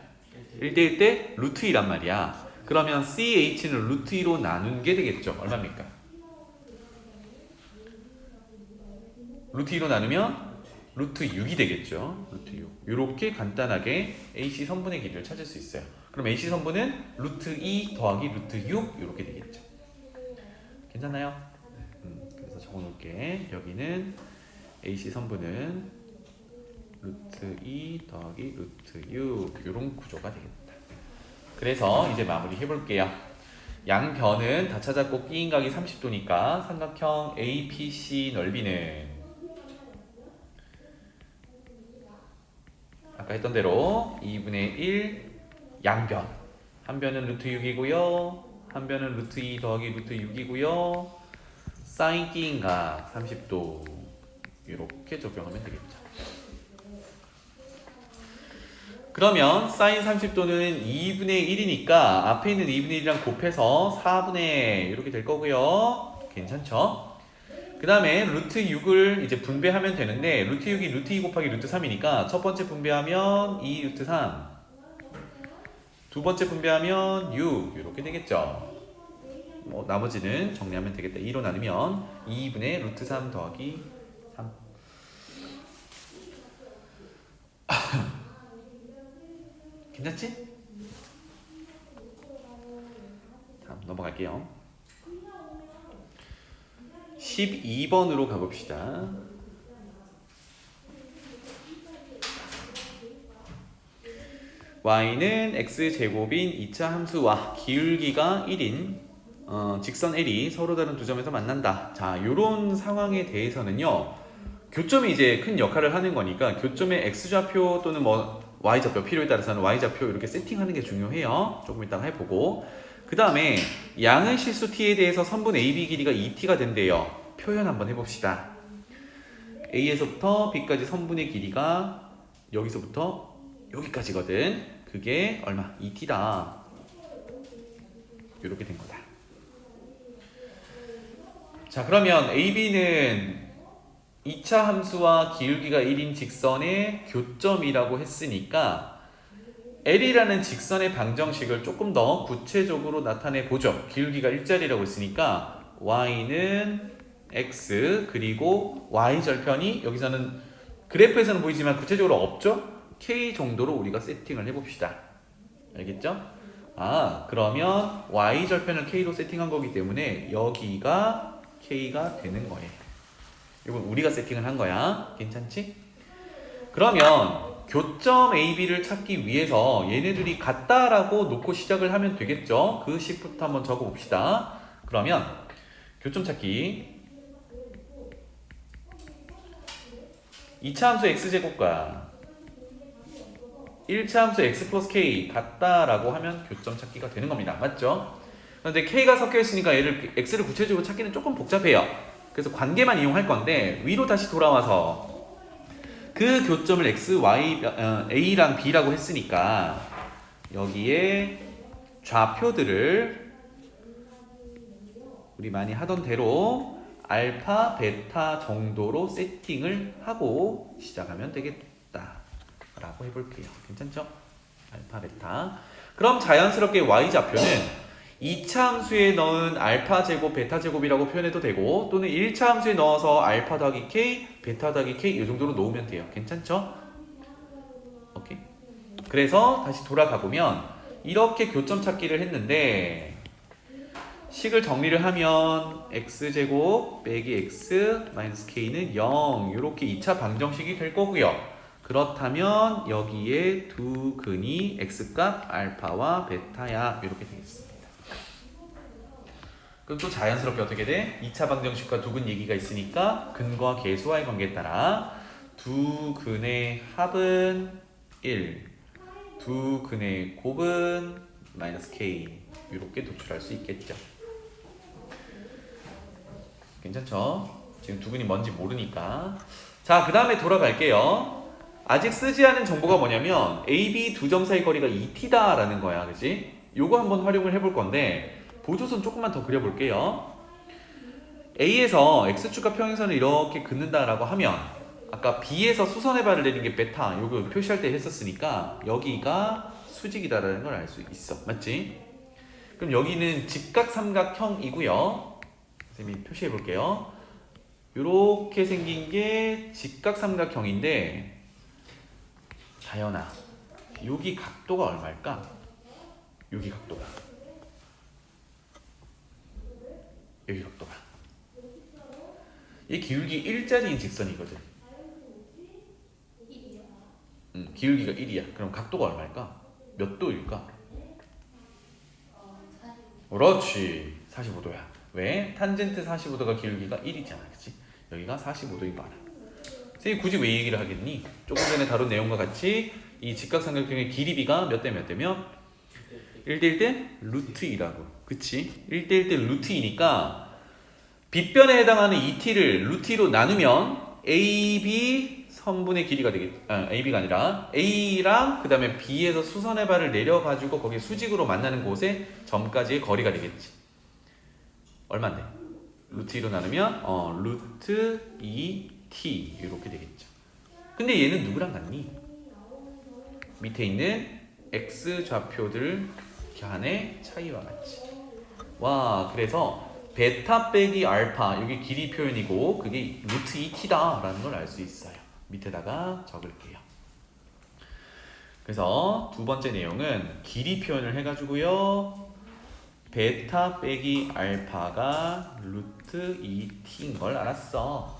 1대 1대 루트 2란 말이야. 그러면 CH는 루트 2로 나눈 게 되겠죠. 얼마입니까? 루트 2로 나누면 루트 6이 되겠죠. 루트 6. 이렇게 간단하게 AC 선분의 길이를 찾을 수 있어요. 그럼 AC 선분은 루트 2 더하기 루트 6 이렇게 되겠죠. 괜찮나요? 그래서 적어놓을게. 여기는 AC 선분은 루트 2 더하기 루트 6 이런 구조가 되겠다. 그래서 이제 마무리 해볼게요. 양변은 다 찾았고 B인각이 30도니까 삼각형 APC 넓이는 아까 했던 대로 2분의 1 양변. 한 변은 루트 6이고요. 한 변은 루트 2 더하기 루트 6이고요. 사인 D인각 30도 이렇게 적용하면 되겠죠. 그러면 사인 30도는 2분의 1이니까 앞에 있는 2분의 1이랑 곱해서 4분의 이렇게 될 거고요. 괜찮죠? 그 다음에 루트 6을 이제 분배하면 되는데 루트 6이 루트 2 곱하기 루트 3이니까 첫 번째 분배하면 2 루트 3, 두 번째 분배하면 6 이렇게 되겠죠. 뭐 나머지는 정리하면 되겠다. 2로 나누면 2분의 루트 3 더하기 3. 괜찮지? 다음 넘어갈게요. 12번으로 가봅시다. y는 x제곱인 2차 함수와 기울기가 1인 직선 L이 서로 다른 두 점에서 만난다. 자, 요런 상황에 대해서는요. 교점이 이제 큰 역할을 하는 거니까 교점의 x좌표 또는 뭐 y좌표, 필요에 따라서는 y좌표 이렇게 세팅하는 게 중요해요. 조금 이따가 해보고. 그 다음에 양의 실수 t에 대해서 선분 AB 길이가 2t가 된대요. 표현 한번 해봅시다. A에서부터 B까지 선분의 길이가 여기서부터 여기까지거든. 그게 얼마? 2t다. 이렇게 된 거다. 자, 그러면 AB는 2차 함수와 기울기가 1인 직선의 교점이라고 했으니까 L이라는 직선의 방정식을 조금 더 구체적으로 나타내 보죠. 기울기가 1짜리라고 했으니까 y는 x 그리고 y절편이 여기서는 그래프에서는 보이지만 구체적으로 없죠? k 정도로 우리가 세팅을 해봅시다. 알겠죠? 그러면 y절편을 k로 세팅한 거기 때문에 여기가 k가 되는 거예요. 이건 우리가 세팅을 한 거야. 괜찮지? 그러면 교점 AB를 찾기 위해서 얘네들이 같다라고 놓고 시작을 하면 되겠죠? 그 식부터 한번 적어봅시다. 그러면 교점 찾기 2차 함수 x제곱과 1차 함수 x 플러스 k 같다라고 하면 교점 찾기가 되는 겁니다. 맞죠? 그런데 k가 섞여 있으니까 얘를 x를 구체적으로 찾기는 조금 복잡해요. 그래서 관계만 이용할 건데 위로 다시 돌아와서 그 교점을 x, y, a랑 b라고 했으니까 여기에 좌표들을 우리 많이 하던 대로 알파, 베타 정도로 세팅을 하고 시작하면 되겠다 라고 해볼게요. 괜찮죠? 알파, 베타. 그럼 자연스럽게 y좌표는 2차 함수에 넣은 알파 제곱, 베타 제곱이라고 표현해도 되고 또는 1차 함수에 넣어서 알파 더하기 k, 베타 더하기 k 이 정도로 놓으면 돼요. 괜찮죠? 오케이. 그래서 다시 돌아가 보면 이렇게 교점 찾기를 했는데 식을 정리를 하면 x제곱 빼기 x 마이너스 k는 0 이렇게 2차 방정식이 될 거고요. 그렇다면 여기에 두 근이 x값 알파와 베타야 이렇게 되겠습니다. 그럼 또 자연스럽게 어떻게 돼? 2차 방정식과 두 근 얘기가 있으니까 근과 계수와의 관계에 따라 두 근의 합은 1, 두 근의 곱은 마이너스 k 이렇게 도출할 수 있겠죠. 괜찮죠? 지금 두 근이 뭔지 모르니까. 자, 그 다음에 돌아갈게요. 아직 쓰지 않은 정보가 뭐냐면 AB 두 점 사이 거리가 2t다 라는 거야. 그치? 요거 한번 활용을 해볼 건데 보조선 조금만 더 그려볼게요. A에서 X축과 평행선을 이렇게 긋는다라고 하면 아까 B에서 수선의 발을 내린 게 베타 요거 표시할 때 했었으니까 여기가 수직이다라는 걸 알 수 있어. 맞지? 그럼 여기는 직각삼각형이고요. 선생님이 표시해 볼게요. 요렇게 생긴 게 직각삼각형인데 다현아 여기 각도가 얼마일까? 여기 각도가 여기 각도가 이 기울기 1짜리인 직선이거든. 기울기가 1이야. 그럼 각도가 얼마일까? 몇 도일까? 그렇지 45도야. 왜? 탄젠트 45도가 기울기가 1이잖아. 그치? 여기가 45도인 거 알아. 선생님 굳이 왜 얘기를 하겠니? 조금 전에 다룬 내용과 같이 이 직각삼각형의 길이비가 몇 대 몇 대면 1대 1대 루트 2라고. 그치? 1대 1대 루트 2니까 빗변에 해당하는 2t를 루트 2로 나누면 AB 선분의 길이가 AB가 아니라 A랑 그 다음에 B에서 수선의 발을 내려가지고 거기 수직으로 만나는 곳에 점까지의 거리가 되겠지. 얼마인데? 루트 2로 나누면 루트 2t 이렇게 되겠죠. 근데 얘는 누구랑 같니? 밑에 있는 x 좌표들 간의 차이와 같이. 와, 그래서 베타 빼기 알파 여기 길이 표현이고 그게 루트 2t다 라는 걸 알 수 있어요. 밑에다가 적을게요. 그래서 두 번째 내용은 길이 표현을 해가지고요 베타 빼기 알파가 루트 2t인 걸 알았어.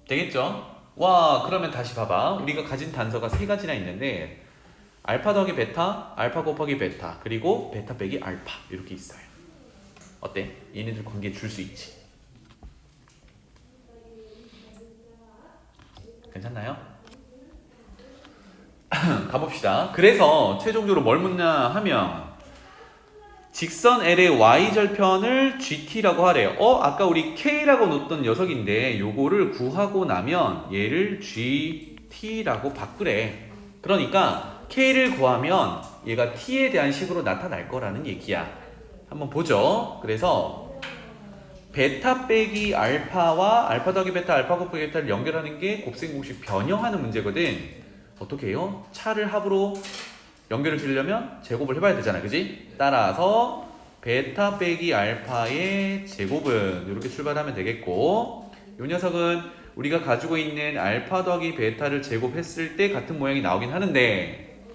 되겠죠? 와, 그러면 다시 봐봐. 우리가 가진 단서가 세 가지나 있는데 알파 더하기 베타, 알파 곱하기 베타, 그리고 베타 빼기 알파 이렇게 있어요. 어때? 얘네들 관계 줄 수 있지? 괜찮나요? 가봅시다. 그래서 최종적으로 뭘 묻냐 하면 직선 L의 y절편을 gt라고 하래요. 아까 우리 k라고 놓던 녀석인데 요거를 구하고 나면 얘를 gt라고 바꾸래. 그러니까 k를 구하면 얘가 t에 대한 식으로 나타날 거라는 얘기야. 한번 보죠. 그래서 베타 빼기 알파와 알파 더하기 베타, 알파 곱하기 베타를 연결하는 게 곱셈공식 변형하는 문제거든. 어떻게 해요? 차를 합으로 연결을 지으려면 제곱을 해봐야 되잖아, 그지? 따라서 베타 빼기 알파의 제곱은 이렇게 출발하면 되겠고, 이 녀석은 우리가 가지고 있는 알파 더하기 베타를 제곱했을 때 같은 모양이 나오긴 하는데,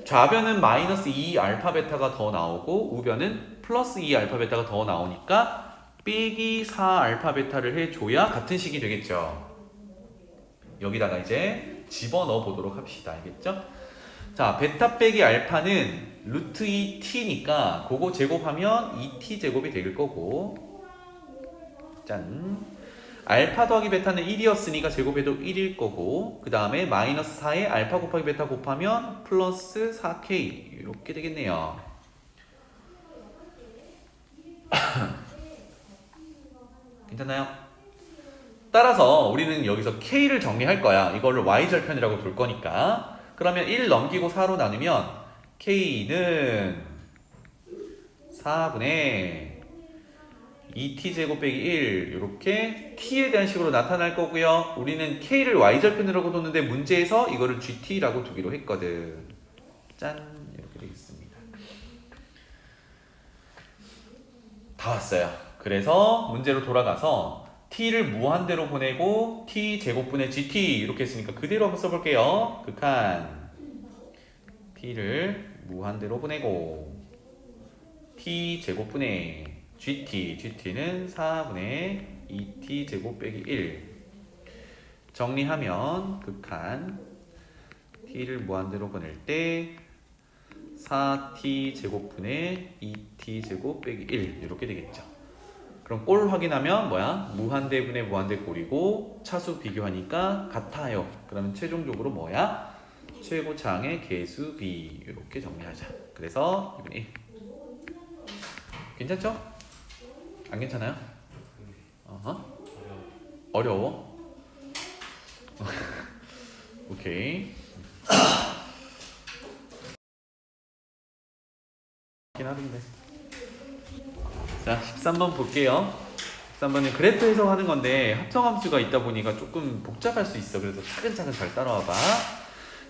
좌변은 마이너스 2 알파 베타가 더 나오고 우변은 플러스 2 알파 베타가 더 나오니까 빼기 4 알파 베타를 해줘야 같은 식이 되겠죠. 여기다가 이제 집어넣어 보도록 합시다. 알겠죠? 자, 베타 빼기 알파는 루트 2t니까 그거 제곱하면 2t 제곱이 될 거고, 짠. 알파 더하기 베타는 1이었으니까 제곱해도 1일 거고, 그 다음에 마이너스 4에 알파 곱하기 베타 곱하면 플러스 4k 이렇게 되겠네요. 괜찮나요? 따라서 우리는 여기서 k를 정리할 거야. 이걸로 y절편이라고 둘 거니까. 그러면 1 넘기고 4로 나누면 k는 4분의 2t제곱 빼기 1 이렇게 t에 대한 식으로 나타날 거고요. 우리는 k를 y절편이라고 뒀는데 문제에서 이거를 gt라고 두기로 했거든. 짠, 이렇게 되겠습니다. 다 왔어요. 그래서 문제로 돌아가서 t를 무한대로 보내고 t제곱분의 gt 이렇게 했으니까 그대로 한번 써볼게요. 극한 t를 무한대로 보내고 t제곱분의 gt는 4분의 2t제곱 빼기 1 정리하면 극한 t를 무한대로 보낼 때 4t제곱분의 2t제곱 빼기 1 이렇게 되겠죠. 그럼 꼴 확인하면 뭐야? 무한대분의 무한대 꼴이고 차수 비교하니까 같아요. 그러면 최종적으로 뭐야? 최고차항의 개수 b 이렇게 정리하자. 그래서 2분의 1. 괜찮죠? 안 괜찮아요? 어려워? 오케이. 하긴 하던데. 자, 13번 볼게요. 13번은 그래프 해석하는 건데 합성함수가 있다 보니까 조금 복잡할 수 있어. 그래서 차근차근 잘 따라와봐.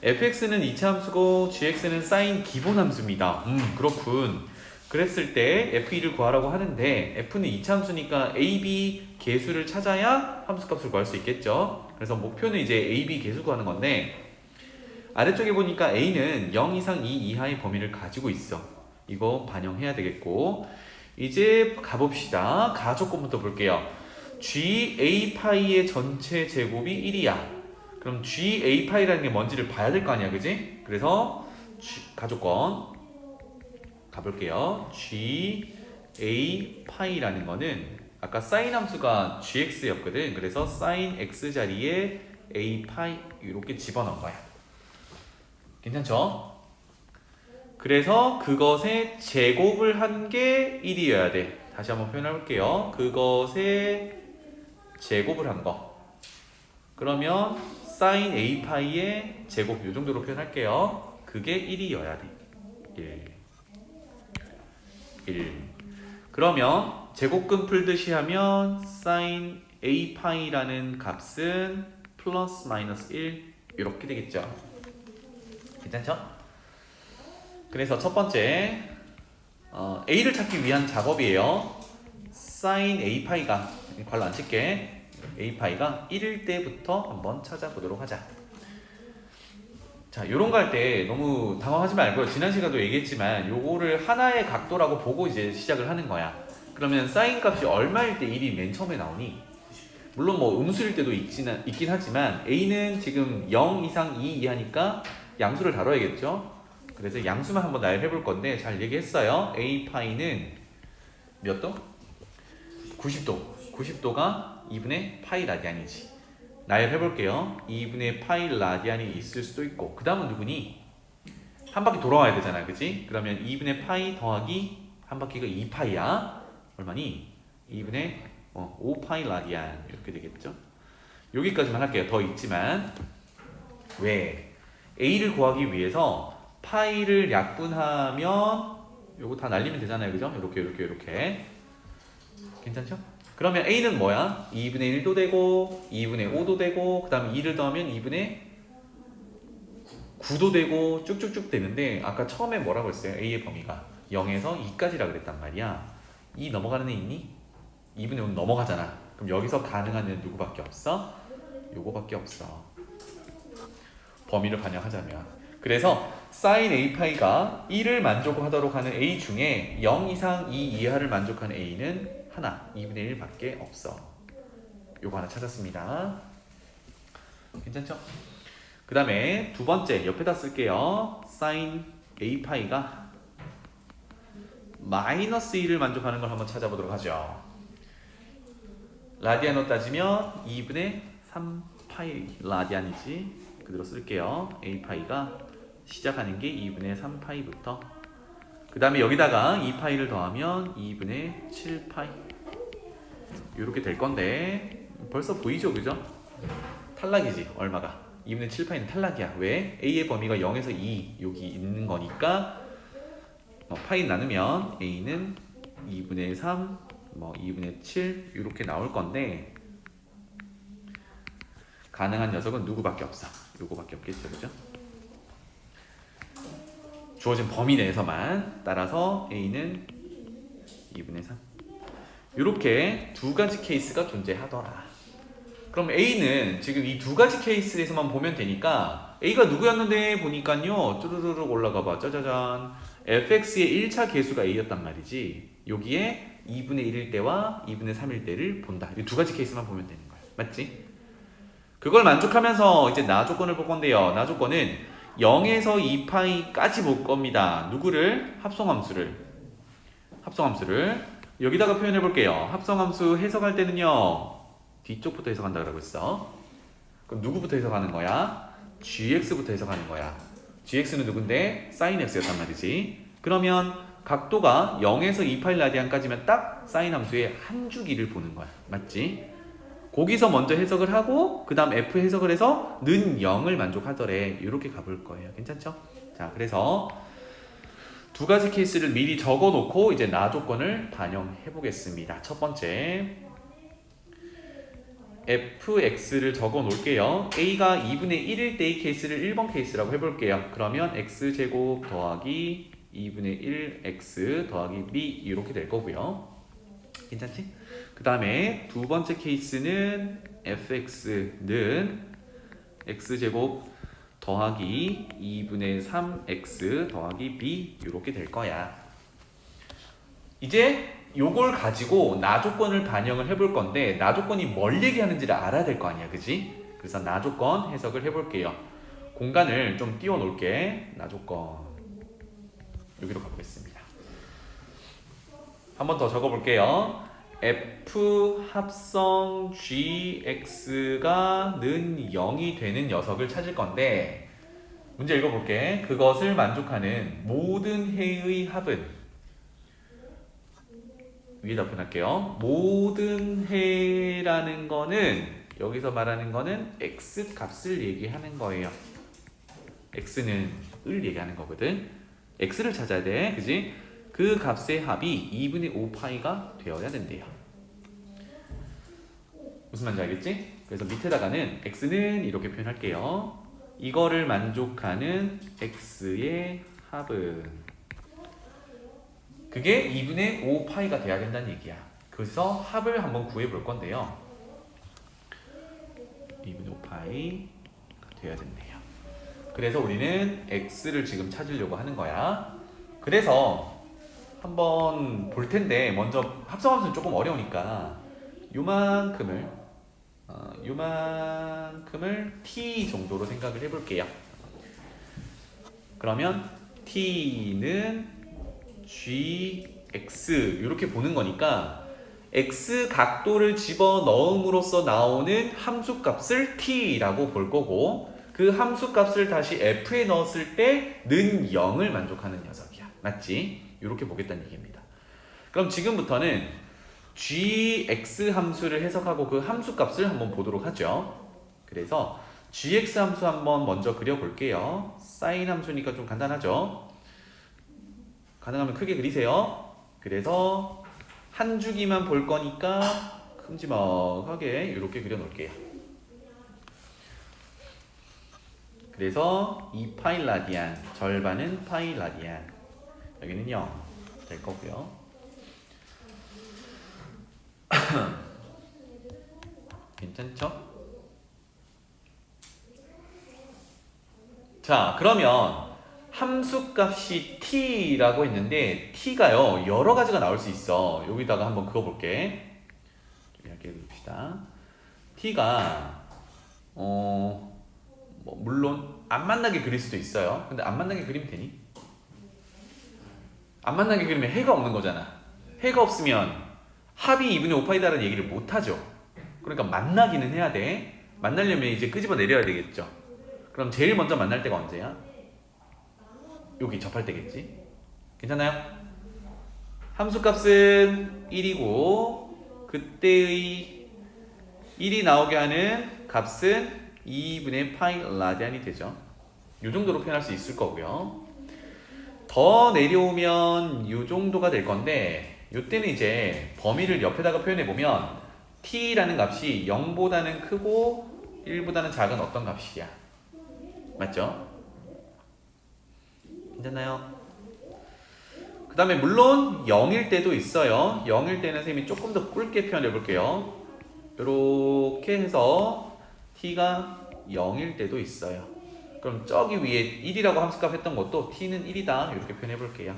fx는 2차 함수고 gx는 사인 기본 함수입니다. 그렇군. 그랬을 때 f2를 구하라고 하는데 f는 2차 함수니까 a, b 개수를 찾아야 함수값을 구할 수 있겠죠. 그래서 목표는 이제 a, b 개수 구하는 건데 아래쪽에 보니까 a는 0 이상 2 이하의 범위를 가지고 있어. 이거 반영해야 되겠고, 이제 가봅시다. 가조건부터 볼게요. ga 파이의 전체 제곱이 1이야. 그럼 ga 파이라는 게 뭔지를 봐야 될 거 아니야, 그지? 그래서 가조건 가볼게요. ga 파이라는 거는 아까 사인 함수가 gx였거든. 그래서 사인 x 자리에 a 파이 이렇게 집어넣은 거야. 괜찮죠? 그래서 그것의 제곱을 한 게 1이어야 돼. 다시 한번 표현해 볼게요. 그것의 제곱을 한 거. 그러면 sin a 파이의 제곱 이 정도로 표현할게요. 그게 1이어야 돼. 1. 그러면 제곱근 풀듯이 하면 sin a 파이라는 값은 플러스 마이너스 1 이렇게 되겠죠. 괜찮죠? 그래서 첫 번째 a를 찾기 위한 작업이에요. sin a 파이가 괄호 안 칠게. a 파이가 1일 때부터 한번 찾아보도록 하자. 자, 요런 거 할 때 너무 당황하지 말고요. 지난 시간도 얘기했지만 요거를 하나의 각도라고 보고 이제 시작을 하는 거야. 그러면 sin 값이 얼마일 때 1이 맨 처음에 나오니? 물론 뭐 음수일 때도 있긴 하지만 a는 지금 0 이상 2 이하니까 양수를 다뤄야겠죠. 그래서 양수만 한번 나열해 볼 건데 잘 얘기했어요. a 파이는 몇 도? 90도. 90도가 2분의 파이 라디안이지. 나열해 볼게요. 2분의 파이 라디안이 있을 수도 있고, 그 다음은 누구니? 한 바퀴 돌아와야 되잖아, 그치? 그러면 2분의 파이 더하기 한 바퀴가 2파이야. 얼마니? 2분의 5파이 라디안 이렇게 되겠죠. 여기까지만 할게요. 더 있지만 왜? a를 구하기 위해서 파이를 약분하면 요거 다 날리면 되잖아요. 그죠? 이렇게 괜찮죠? 그러면 a는 뭐야? 2분의 1도 되고 2분의 5도 되고 그 다음에 2를 더하면 2분의 9도 되고 쭉쭉쭉 되는데 아까 처음에 뭐라고 했어요? a의 범위가 0에서 2까지라 그랬단 말이야. 2 넘어가는 애 있니? 2분의 5는 넘어가잖아. 그럼 여기서 가능한 애는 누구밖에 없어? 요거밖에 없어. 범위를 반영하자면. 그래서 sin a파이가 1을 만족하도록 하는 a 중에 0 이상 2 이하를 만족하는 a는 하나, 2분의 1밖에 없어. 요거 하나 찾았습니다. 괜찮죠? 그 다음에 두 번째 옆에다 쓸게요. sin a파이가 마이너스 1을 만족하는 걸 한번 찾아보도록 하죠. 라디안으로 따지면 2분의 3파이 라디안이지. 그대로 쓸게요. a파이가 시작하는 게 2분의 3파이부터 그 다음에 여기다가 2파이를 더하면 2분의 7파이 이렇게 될 건데 벌써 보이죠? 그죠? 탈락이지. 얼마가? 2분의 7파이는 탈락이야. 왜? a의 범위가 0에서 2 여기 있는 거니까 파이 나누면 a는 2분의 3 2분의 7 이렇게 나올 건데 가능한 녀석은 누구밖에 없어? 요거밖에 없겠죠. 그죠? 주어진 범위 내에서만. 따라서 a는 2분의 3 이렇게 두 가지 케이스가 존재하더라. 그럼 a는 지금 이 두 가지 케이스에서만 보면 되니까 a가 누구였는데 보니까요. 쭈르르륵 올라가봐. 짜자잔. fx의 1차 계수가 a였단 말이지. 여기에 2분의 1일 때와 2분의 3일 때를 본다. 이 두 가지 케이스만 보면 되는 거야. 맞지? 그걸 만족하면서 이제 나 조건을 볼 건데요. 나 조건은 0에서 2파이까지 볼 겁니다. 누구를? 합성함수를 여기다가 표현해 볼게요. 합성함수 해석할 때는요. 뒤쪽부터 해석한다고 했어. 그럼 누구부터 해석하는 거야? gx부터 해석하는 거야. gx는 누군데? sin x였단 말이지. 그러면 각도가 0에서 2파이 라디안까지면 딱 sin 함수의 한 주기를 보는 거야. 맞지? 거기서 먼저 해석을 하고 그 다음 f 해석을 해서 는 0을 만족하더래. 이렇게 가볼 거예요. 괜찮죠? 자, 그래서 두 가지 케이스를 미리 적어 놓고 이제 나 조건을 반영해 보겠습니다. 첫 번째 fx를 적어 놓을게요. a가 2분의 1일 때의 케이스를 1번 케이스라고 해볼게요. 그러면 x제곱 더하기 2분의 1 x 더하기 b 이렇게 될 거고요. 괜찮지? 그 다음에 두 번째 케이스는 fx는 x제곱 더하기 2분의 3x 더하기 b 이렇게 될 거야. 이제 요걸 가지고 나 조건을 반영을 해볼 건데 나 조건이 뭘 얘기하는지를 알아야 될 거 아니야. 그지? 그래서 나 조건 해석을 해볼게요. 공간을 좀 띄워 놓을게. 나 조건 여기로 가보겠습니다. 한 번 더 적어볼게요. f 합성 gx가 는 0이 되는 녀석을 찾을 건데 문제 읽어볼게. 그것을 만족하는 모든 해의 합은 위에다 표현할게요. 모든 해라는 거는 여기서 말하는 거는 x 값을 얘기하는 거예요. x는 을 얘기하는 거거든. x를 찾아야 돼. 그지? 그 값의 합이 2분의 5파이가 되어야 된대요. 무슨 말인지 알겠지? 그래서 밑에다가는 x는 이렇게 표현할게요. 이거를 만족하는 x의 합은 그게 2분의 5파이가 돼야 된다는 얘기야. 그래서 합을 한번 구해 볼 건데요. 2분의 5파이가 돼야 된대요. 그래서 우리는 x를 지금 찾으려고 하는 거야. 그래서 한번 볼 텐데 먼저 합성함수는 조금 어려우니까 요만큼을 t 정도로 생각을 해볼게요. 그러면 t는 gx 이렇게 보는 거니까 x 각도를 집어 넣음으로써 나오는 함수값을 t라고 볼 거고 그 함수값을 다시 f에 넣었을 때 는 0을 만족하는 녀석이야. 맞지? 이렇게 보겠다는 얘기입니다. 그럼 지금부터는 gx 함수를 해석하고 그 함수 값을 한번 보도록 하죠. 그래서 gx 함수 한번 먼저 그려볼게요. 사인 함수니까 좀 간단하죠. 가능하면 크게 그리세요. 그래서 한 주기만 볼 거니까 큼지막하게 이렇게 그려놓을게요. 그래서 2파이 라디안, 절반은 파이 라디안. 여기는 0 될 거고요. 괜찮죠? 자, 그러면 함수값이 t라고 했는데 t가요 여러 가지가 나올 수 있어. 여기다가 한번 그어볼게. 좀 얇게 그립시다. t가 뭐 물론 안 만나게 그릴 수도 있어요. 근데 안 만나게 그리면 되니? 안 만나게 그리면 해가 없는 거잖아. 해가 없으면 합이 2분의 5파이다라는 얘기를 못 하죠. 그러니까 만나기는 해야 돼. 만나려면 이제 끄집어 내려야 되겠죠. 그럼 제일 먼저 만날 때가 언제야? 여기 접할 때겠지. 괜찮아요? 함수값은 1이고 그때의 1이 나오게 하는 값은 2분의 파이 라디안이 되죠. 이 정도로 표현할 수 있을 거고요. 더 내려오면 이 정도가 될 건데 이때는 이제 범위를 옆에다가 표현해 보면 t라는 값이 0보다는 크고 1보다는 작은 어떤 값이야. 맞죠? 괜찮나요? 그 다음에 물론 0일 때도 있어요. 0일 때는 선생님이 조금 더 굵게 표현해 볼게요. 이렇게 해서 t가 0일 때도 있어요. 그럼 저기 위에 1이라고 함수값 했던 것도 t는 1이다 이렇게 표현해 볼게요.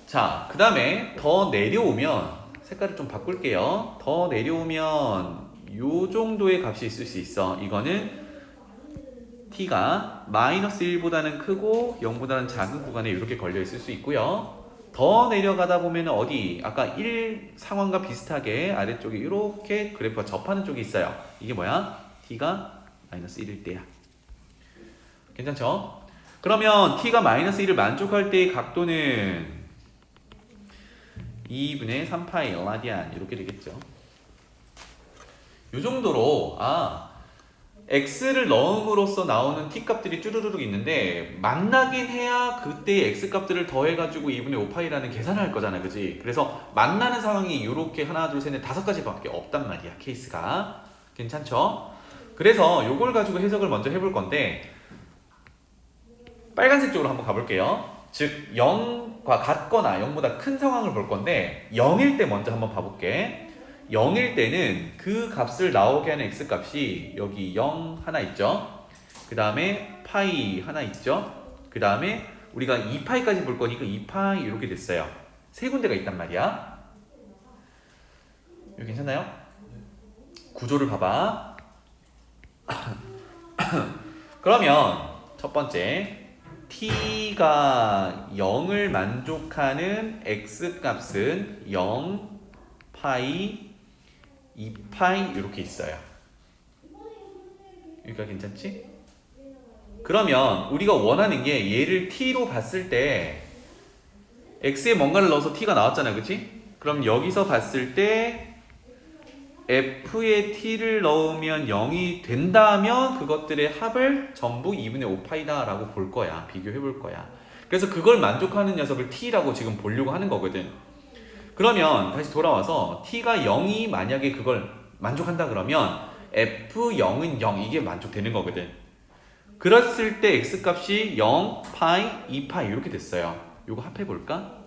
자, 그 다음에 더 내려오면 색깔을 좀 바꿀게요. 더 내려오면 요 정도의 값이 있을 수 있어. 이거는 t가 마이너스 1보다는 크고 0보다는 작은 구간에 이렇게 걸려 있을 수 있고요. 더 내려가다 보면 어디 아까 1 상황과 비슷하게 아래쪽에 이렇게 그래프가 접하는 쪽이 있어요. 이게 뭐야? t가 마이너스 1일 때야. 괜찮죠? 그러면 t가 마이너스 1을 만족할 때의 각도는 2분의 3파이 라디안 이렇게 되겠죠. 이 정도로 x를 넣음으로써 나오는 t값들이 쭈루루룩 있는데 만나긴 해야 그때의 x값들을 더해가지고 2분의 5파이라는 계산을 할 거잖아. 그지? 그래서 만나는 상황이 이렇게 하나 둘 셋 넷 5가지밖에 없단 말이야. 케이스가. 괜찮죠? 그래서 요걸 가지고 해석을 먼저 해볼 건데 빨간색 쪽으로 한번 가볼게요. 즉 0과 같거나 0보다 큰 상황을 볼 건데 0일 때 먼저 한번 봐볼게. 0일 때는 그 값을 나오게 하는 x값이 여기 0 하나 있죠. 그 다음에 파이 하나 있죠. 그 다음에 우리가 2파이까지 볼 거니까 2파이 이렇게 됐어요. 세 군데가 있단 말이야. 여기 괜찮나요? 구조를 봐봐. 그러면 첫 번째 t가 0을 만족하는 x값은 0, 파이, 2파이 이렇게 있어요. 여기가 괜찮지? 그러면 우리가 원하는 게 얘를 t로 봤을 때 x에 뭔가를 넣어서 t가 나왔잖아. 그치? 그럼 여기서 봤을 때 f에 t를 넣으면 0이 된다면 그것들의 합을 전부 2분의 5파이다 라고 볼 거야. 비교해 볼 거야. 그래서 그걸 만족하는 녀석을 t라고 지금 보려고 하는 거거든. 그러면 다시 돌아와서 t가 0이 만약에 그걸 만족한다 그러면 f0은 0 이게 만족되는 거거든. 그랬을 때 x값이 0, 파이, 2파이 이렇게 됐어요. 이거 합해볼까?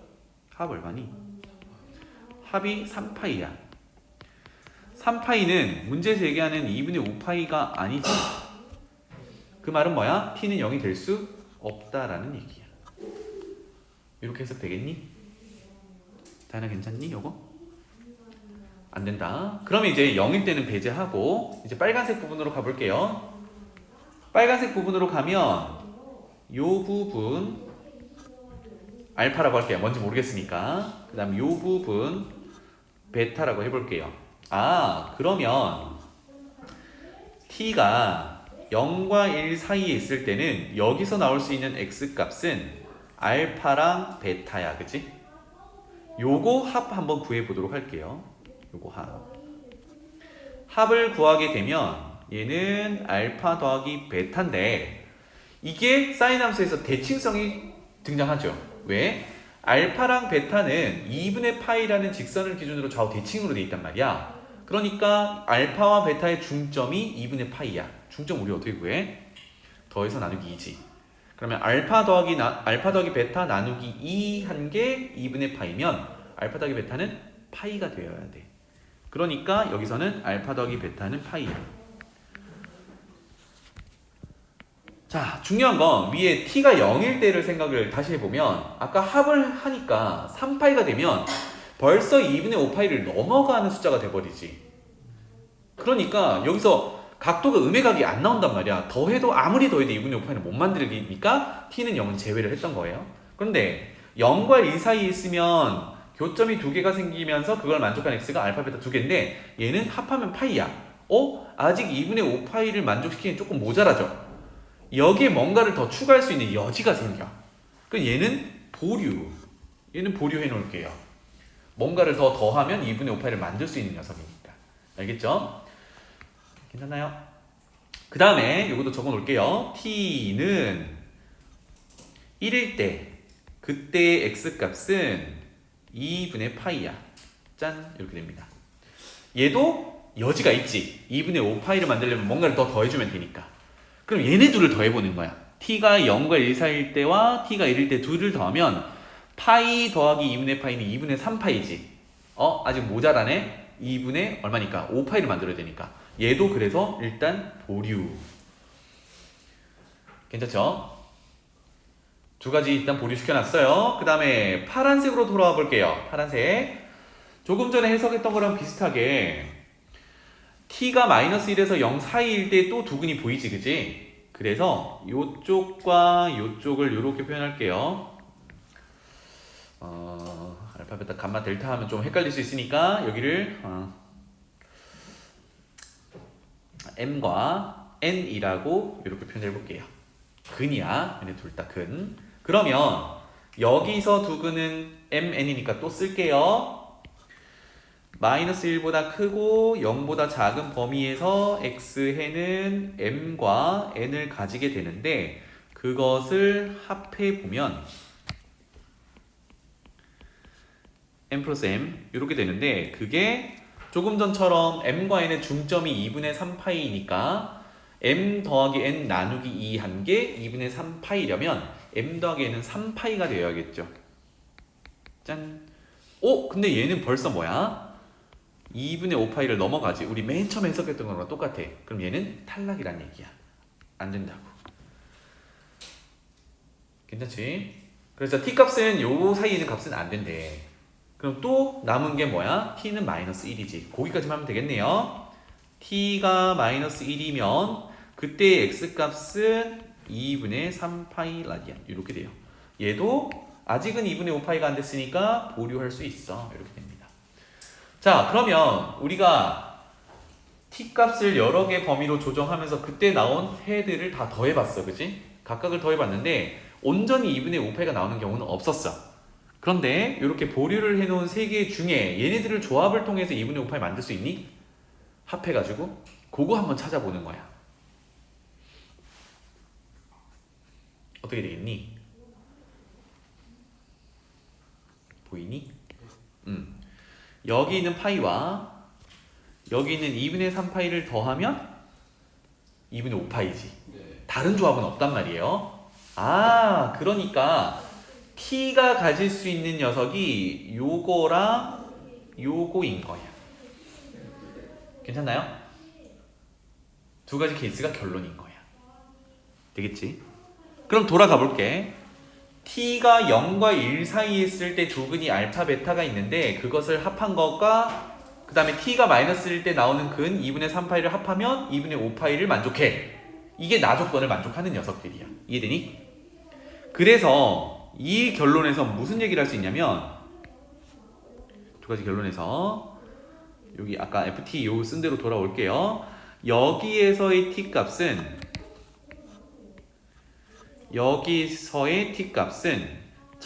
합 얼마니? 합이 3파이야. 3파이는 문제에서 얘기하는 2분의 5파이가 아니지. 그 말은 뭐야? t는 0이 될 수 없다라는 얘기야. 이렇게 해석 되겠니? 다현아 괜찮니? 요거? 안 된다. 그러면 이제 0일 때는 배제하고 이제 빨간색 부분으로 가볼게요. 빨간색 부분으로 가면 요 부분 알파라고 할게요. 뭔지 모르겠으니까. 그 다음 요 부분 베타라고 해볼게요. 그러면 t가 0과 1 사이에 있을 때는 여기서 나올 수 있는 x값은 알파랑 베타야. 그치? 요거 합 한번 구해보도록 할게요. 요거 합을 구하게 되면 얘는 알파 더하기 베타인데 이게 사인 함수에서 대칭성이 등장하죠. 왜? 알파랑 베타는 2분의 파이라는 직선을 기준으로 좌우 대칭으로 돼 있단 말이야. 그러니까 알파와 베타의 중점이 2분의 파이야. 중점 우리 어떻게 구해? 더해서 나누기 2지. 그러면 알파 더하기 베타 나누기 2 한 게 2분의 파이면 알파 더하기 베타는 파이가 되어야 돼. 그러니까 여기서는 알파 더하기 베타는 파이야. 자, 중요한 건 위에 t가 0일 때를 생각을 다시 해보면 아까 합을 하니까 3파이가 되면 벌써 2분의 5파이를 넘어가는 숫자가 돼버리지. 그러니까 여기서 각도가 음의 각이 안 나온단 말이야. 더해도 아무리 더해도 2분의 5파이는 못 만들기니까 t는 0은 제외를 했던 거예요. 그런데 0과 1 사이에 있으면 교점이 두 개가 생기면서 그걸 만족한 x가 알파 베타 두 개인데 얘는 합하면 파이야. 아직 2분의 5파이를 만족시키기엔 조금 모자라죠. 여기에 뭔가를 더 추가할 수 있는 여지가 생겨. 그럼 얘는 보류해 놓을게요. 뭔가를 더 더하면 2분의 5파이를 만들 수 있는 녀석이니까. 알겠죠? 괜찮나요? 그 다음에 이것도 적어 놓을게요. t는 1일 때 그때의 x값은 2분의 파이야. 짠! 이렇게 됩니다. 얘도 여지가 있지. 2분의 5파이를 만들려면 뭔가를 더 더해주면 되니까. 그럼 얘네 둘을 더해보는 거야. t가 0과 1 사이일 때와 t가 1일 때 둘을 더하면 파이 더하기 2분의 파이는 2분의 3파이지. 아직 모자라네. 2분의 얼마니까? 5파이를 만들어야 되니까. 얘도 그래서 일단 보류. 괜찮죠? 두 가지 일단 보류시켜놨어요. 그 다음에 파란색으로 돌아와 볼게요. 파란색. 조금 전에 해석했던 거랑 비슷하게 t가 마이너스 1에서 0 사이일 때 또 두근이 보이지, 그지? 그래서 요쪽과 요쪽을 이렇게 표현할게요. 알파, 베타, 감마, 델타 하면 좀 헷갈릴 수 있으니까 여기를 m과 n이라고 이렇게 표현해 볼게요. 근이야. 얘네 둘 다 근. 그러면 여기서 두근은 mn이니까 또 쓸게요. 마이너스 1보다 크고 0보다 작은 범위에서 x해는 m과 n을 가지게 되는데 그것을 합해보면 m 플러스 m 이렇게 되는데 그게 조금 전처럼 m과 n의 중점이 2분의 3파이니까 m 더하기 n 나누기 2 한 게 2분의 3파이려면 m 더하기 n은 3파이가 되어야겠죠. 짠! 근데 얘는 벌써 뭐야? 2분의 5파이를 넘어가지. 우리 맨 처음 해석했던 거랑 똑같아. 그럼 얘는 탈락이란 얘기야. 안 된다고. 괜찮지? 그래서 t값은 요 사이에 있는 값은 안 된대. 그럼 또 남은 게 뭐야? t는 마이너스 1이지. 거기까지만 하면 되겠네요. t가 마이너스 1이면 그때의 x값은 2분의 3파이 라디안 이렇게 돼요. 얘도 아직은 2분의 5파이가 안 됐으니까 보류할 수 있어. 이렇게 됩니다. 자, 그러면 우리가 t값을 여러 개 범위로 조정하면서 그때 나온 해들을 다 더해봤어. 그치? 각각을 더해봤는데 온전히 2분의 5파이가 나오는 경우는 없었어. 그런데 이렇게 보류를 해놓은 세 개 중에 얘네들을 조합을 통해서 2분의 5파이 만들 수 있니? 합해가지고 그거 한번 찾아보는 거야. 어떻게 되겠니? 보이니? 여기 있는 파이와 여기 있는 2분의 3파이를 더하면 2분의 5파이지. 다른 조합은 없단 말이에요. 그러니까 t가 가질 수 있는 녀석이 요거랑 요거인 거야. 괜찮나요? 두 가지 케이스가 결론인 거야. 되겠지? 그럼 돌아가 볼게. t가 0과 1 사이에 있을 때 두근이 알파, 베타가 있는데 그것을 합한 것과 그 다음에 t가 마이너스 1때 나오는 근 2분의 3파이를 합하면 2분의 5파이를 만족해. 이게 나 조건을 만족하는 녀석들이야. 이해되니? 그래서 이 결론에서 무슨 얘기를 할 수 있냐면 두 가지 결론에서 여기 아까 ft 요 쓴 대로 돌아올게요. 여기에서의 t값은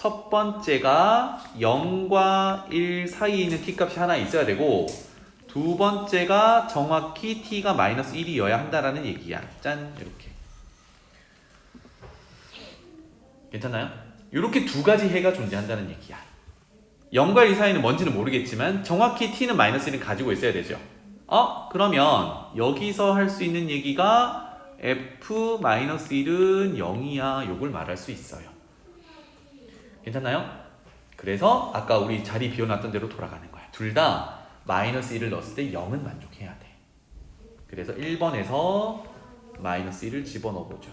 첫 번째가 0과 1 사이에 있는 t값이 하나 있어야 되고 두 번째가 정확히 t가 마이너스 1이어야 한다라는 얘기야. 짠, 이렇게. 괜찮나요? 이렇게 두 가지 해가 존재한다는 얘기야. 0과 1 사이는 뭔지는 모르겠지만 정확히 t는 마이너스 1을 가지고 있어야 되죠. 그러면 여기서 할 수 있는 얘기가 f-1은 0이야. 요걸 말할 수 있어요. 괜찮나요? 그래서 아까 우리 자리 비워놨던 대로 돌아가는 거야. 둘 다 마이너스 1을 넣었을 때 0은 만족해야 돼. 그래서 1번에서 마이너스 1을 집어넣어보죠.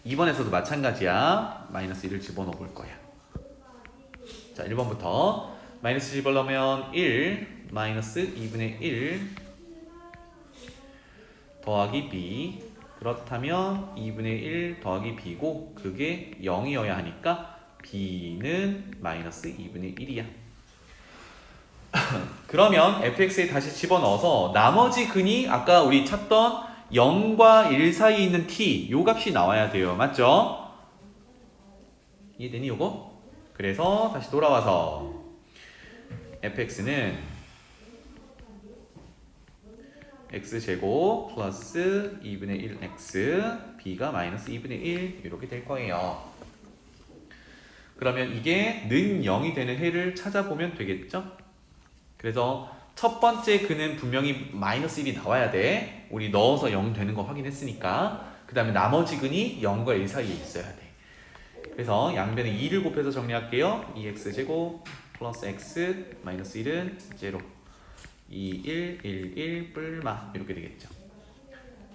2번에서도 마찬가지야. 마이너스 1을 집어넣어 볼 거야. 자, 1번부터 마이너스 집어넣으면 1 마이너스 2분의 1 더하기 b. 그렇다면 2분의 1 더하기 b고 그게 0이어야 하니까 b는 마이너스 2분의 1이야. 그러면 fx에 다시 집어넣어서 나머지 근이 아까 우리 찾던 0과 1 사이에 있는 t 요 값이 나와야 돼요. 맞죠? 이해되니 요거? 그래서 다시 돌아와서 fx는 x제곱 플러스 2분의 1x b가 마이너스 2분의 1 이렇게 될 거예요. 그러면 이게 는 0이 되는 해를 찾아보면 되겠죠? 그래서 첫 번째 근은 분명히 마이너스 1이 나와야 돼. 우리 넣어서 0 되는 거 확인했으니까. 그 다음에 나머지 근이 0과 1 사이에 있어야 돼. 그래서 양변에 2를 곱해서 정리할게요. 2x제곱 플러스 x 마이너스 1은 0 2, 1, 1, 1 뿔마 이렇게 되겠죠.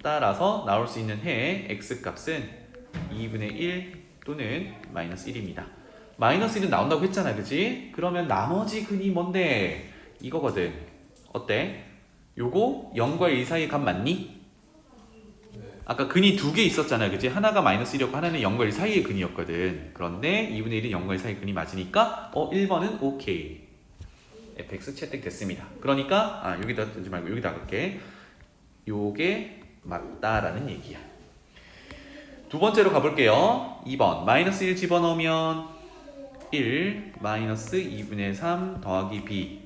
따라서 나올 수 있는 해 x값은 2분의 1 또는 마이너스 1입니다. 마이너스 1은 나온다고 했잖아, 그치? 그러면 나머지 근이 뭔데? 이거거든. 어때? 요거 0과 1 사이의 값 맞니? 아까 근이 두 개 있었잖아, 그치? 하나가 마이너스 1이었고 하나는 0과 1 사이의 근이었거든. 그런데 2분의 1이 0과 1 사이의 근이 맞으니까 1번은 오케이. fx 채택됐습니다. 그러니까 여기다 뜨지 말고 여기다 갈게. 요게 맞다라는 얘기야. 두 번째로 가볼게요. 2번 마이너스 1 집어넣으면 1 마이너스 2분의 3 더하기 b.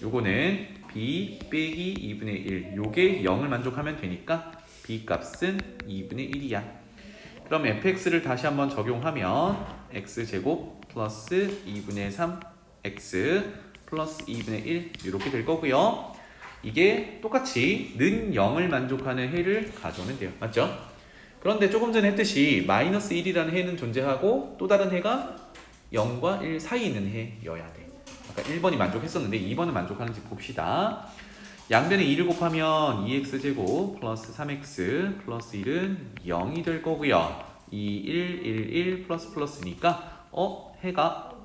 요거는 b 빼기 2분의 1. 요게 0을 만족하면 되니까 b 값은 2분의 1이야. 그럼 fx를 다시 한번 적용하면 x제곱 플러스 2분의 3 x 플러스 2분의 1 이렇게 될 거고요. 이게 똑같이 는 0을 만족하는 해를 가져오면 돼요. 맞죠? 그런데 조금 전에 했듯이 마이너스 1이라는 해는 존재하고 또 다른 해가 0과 1 사이에 있는 해여야 돼. 아까 1번이 만족했었는데 2번은 만족하는지 봅시다. 양변에 2를 곱하면 2x제곱 플러스 3x 플러스 1은 0이 될 거고요. 2, 1, 1, 1 플러스 플러스니까 해가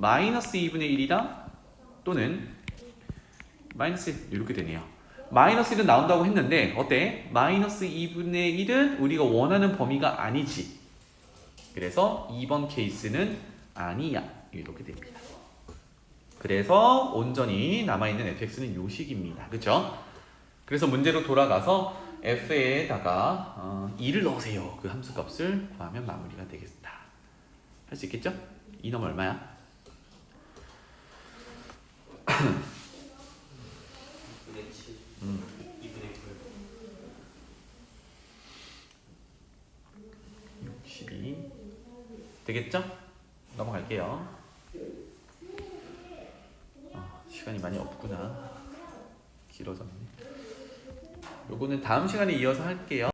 마이너스 2분의 1이랑 또는 마이너스 1 이렇게 되네요. 마이너스 1은 나온다고 했는데 어때? 마이너스 2분의 1은 우리가 원하는 범위가 아니지. 그래서 2번 케이스는 아니야. 이렇게 됩니다. 그래서 온전히 남아있는 fx는 요식입니다. 그쵸? 그래서 문제로 돌아가서 f에다가 2를 넣으세요. 그 함수값을 구하면 마무리가 되겠다. 할 수 있겠죠? 2 넣으면 얼마야? 2분의 7 2분의 9 62 되겠죠? 넘어갈게요. 시간이 많이 없구나. 길어졌네. 요거는 다음 시간에 이어서 할게요.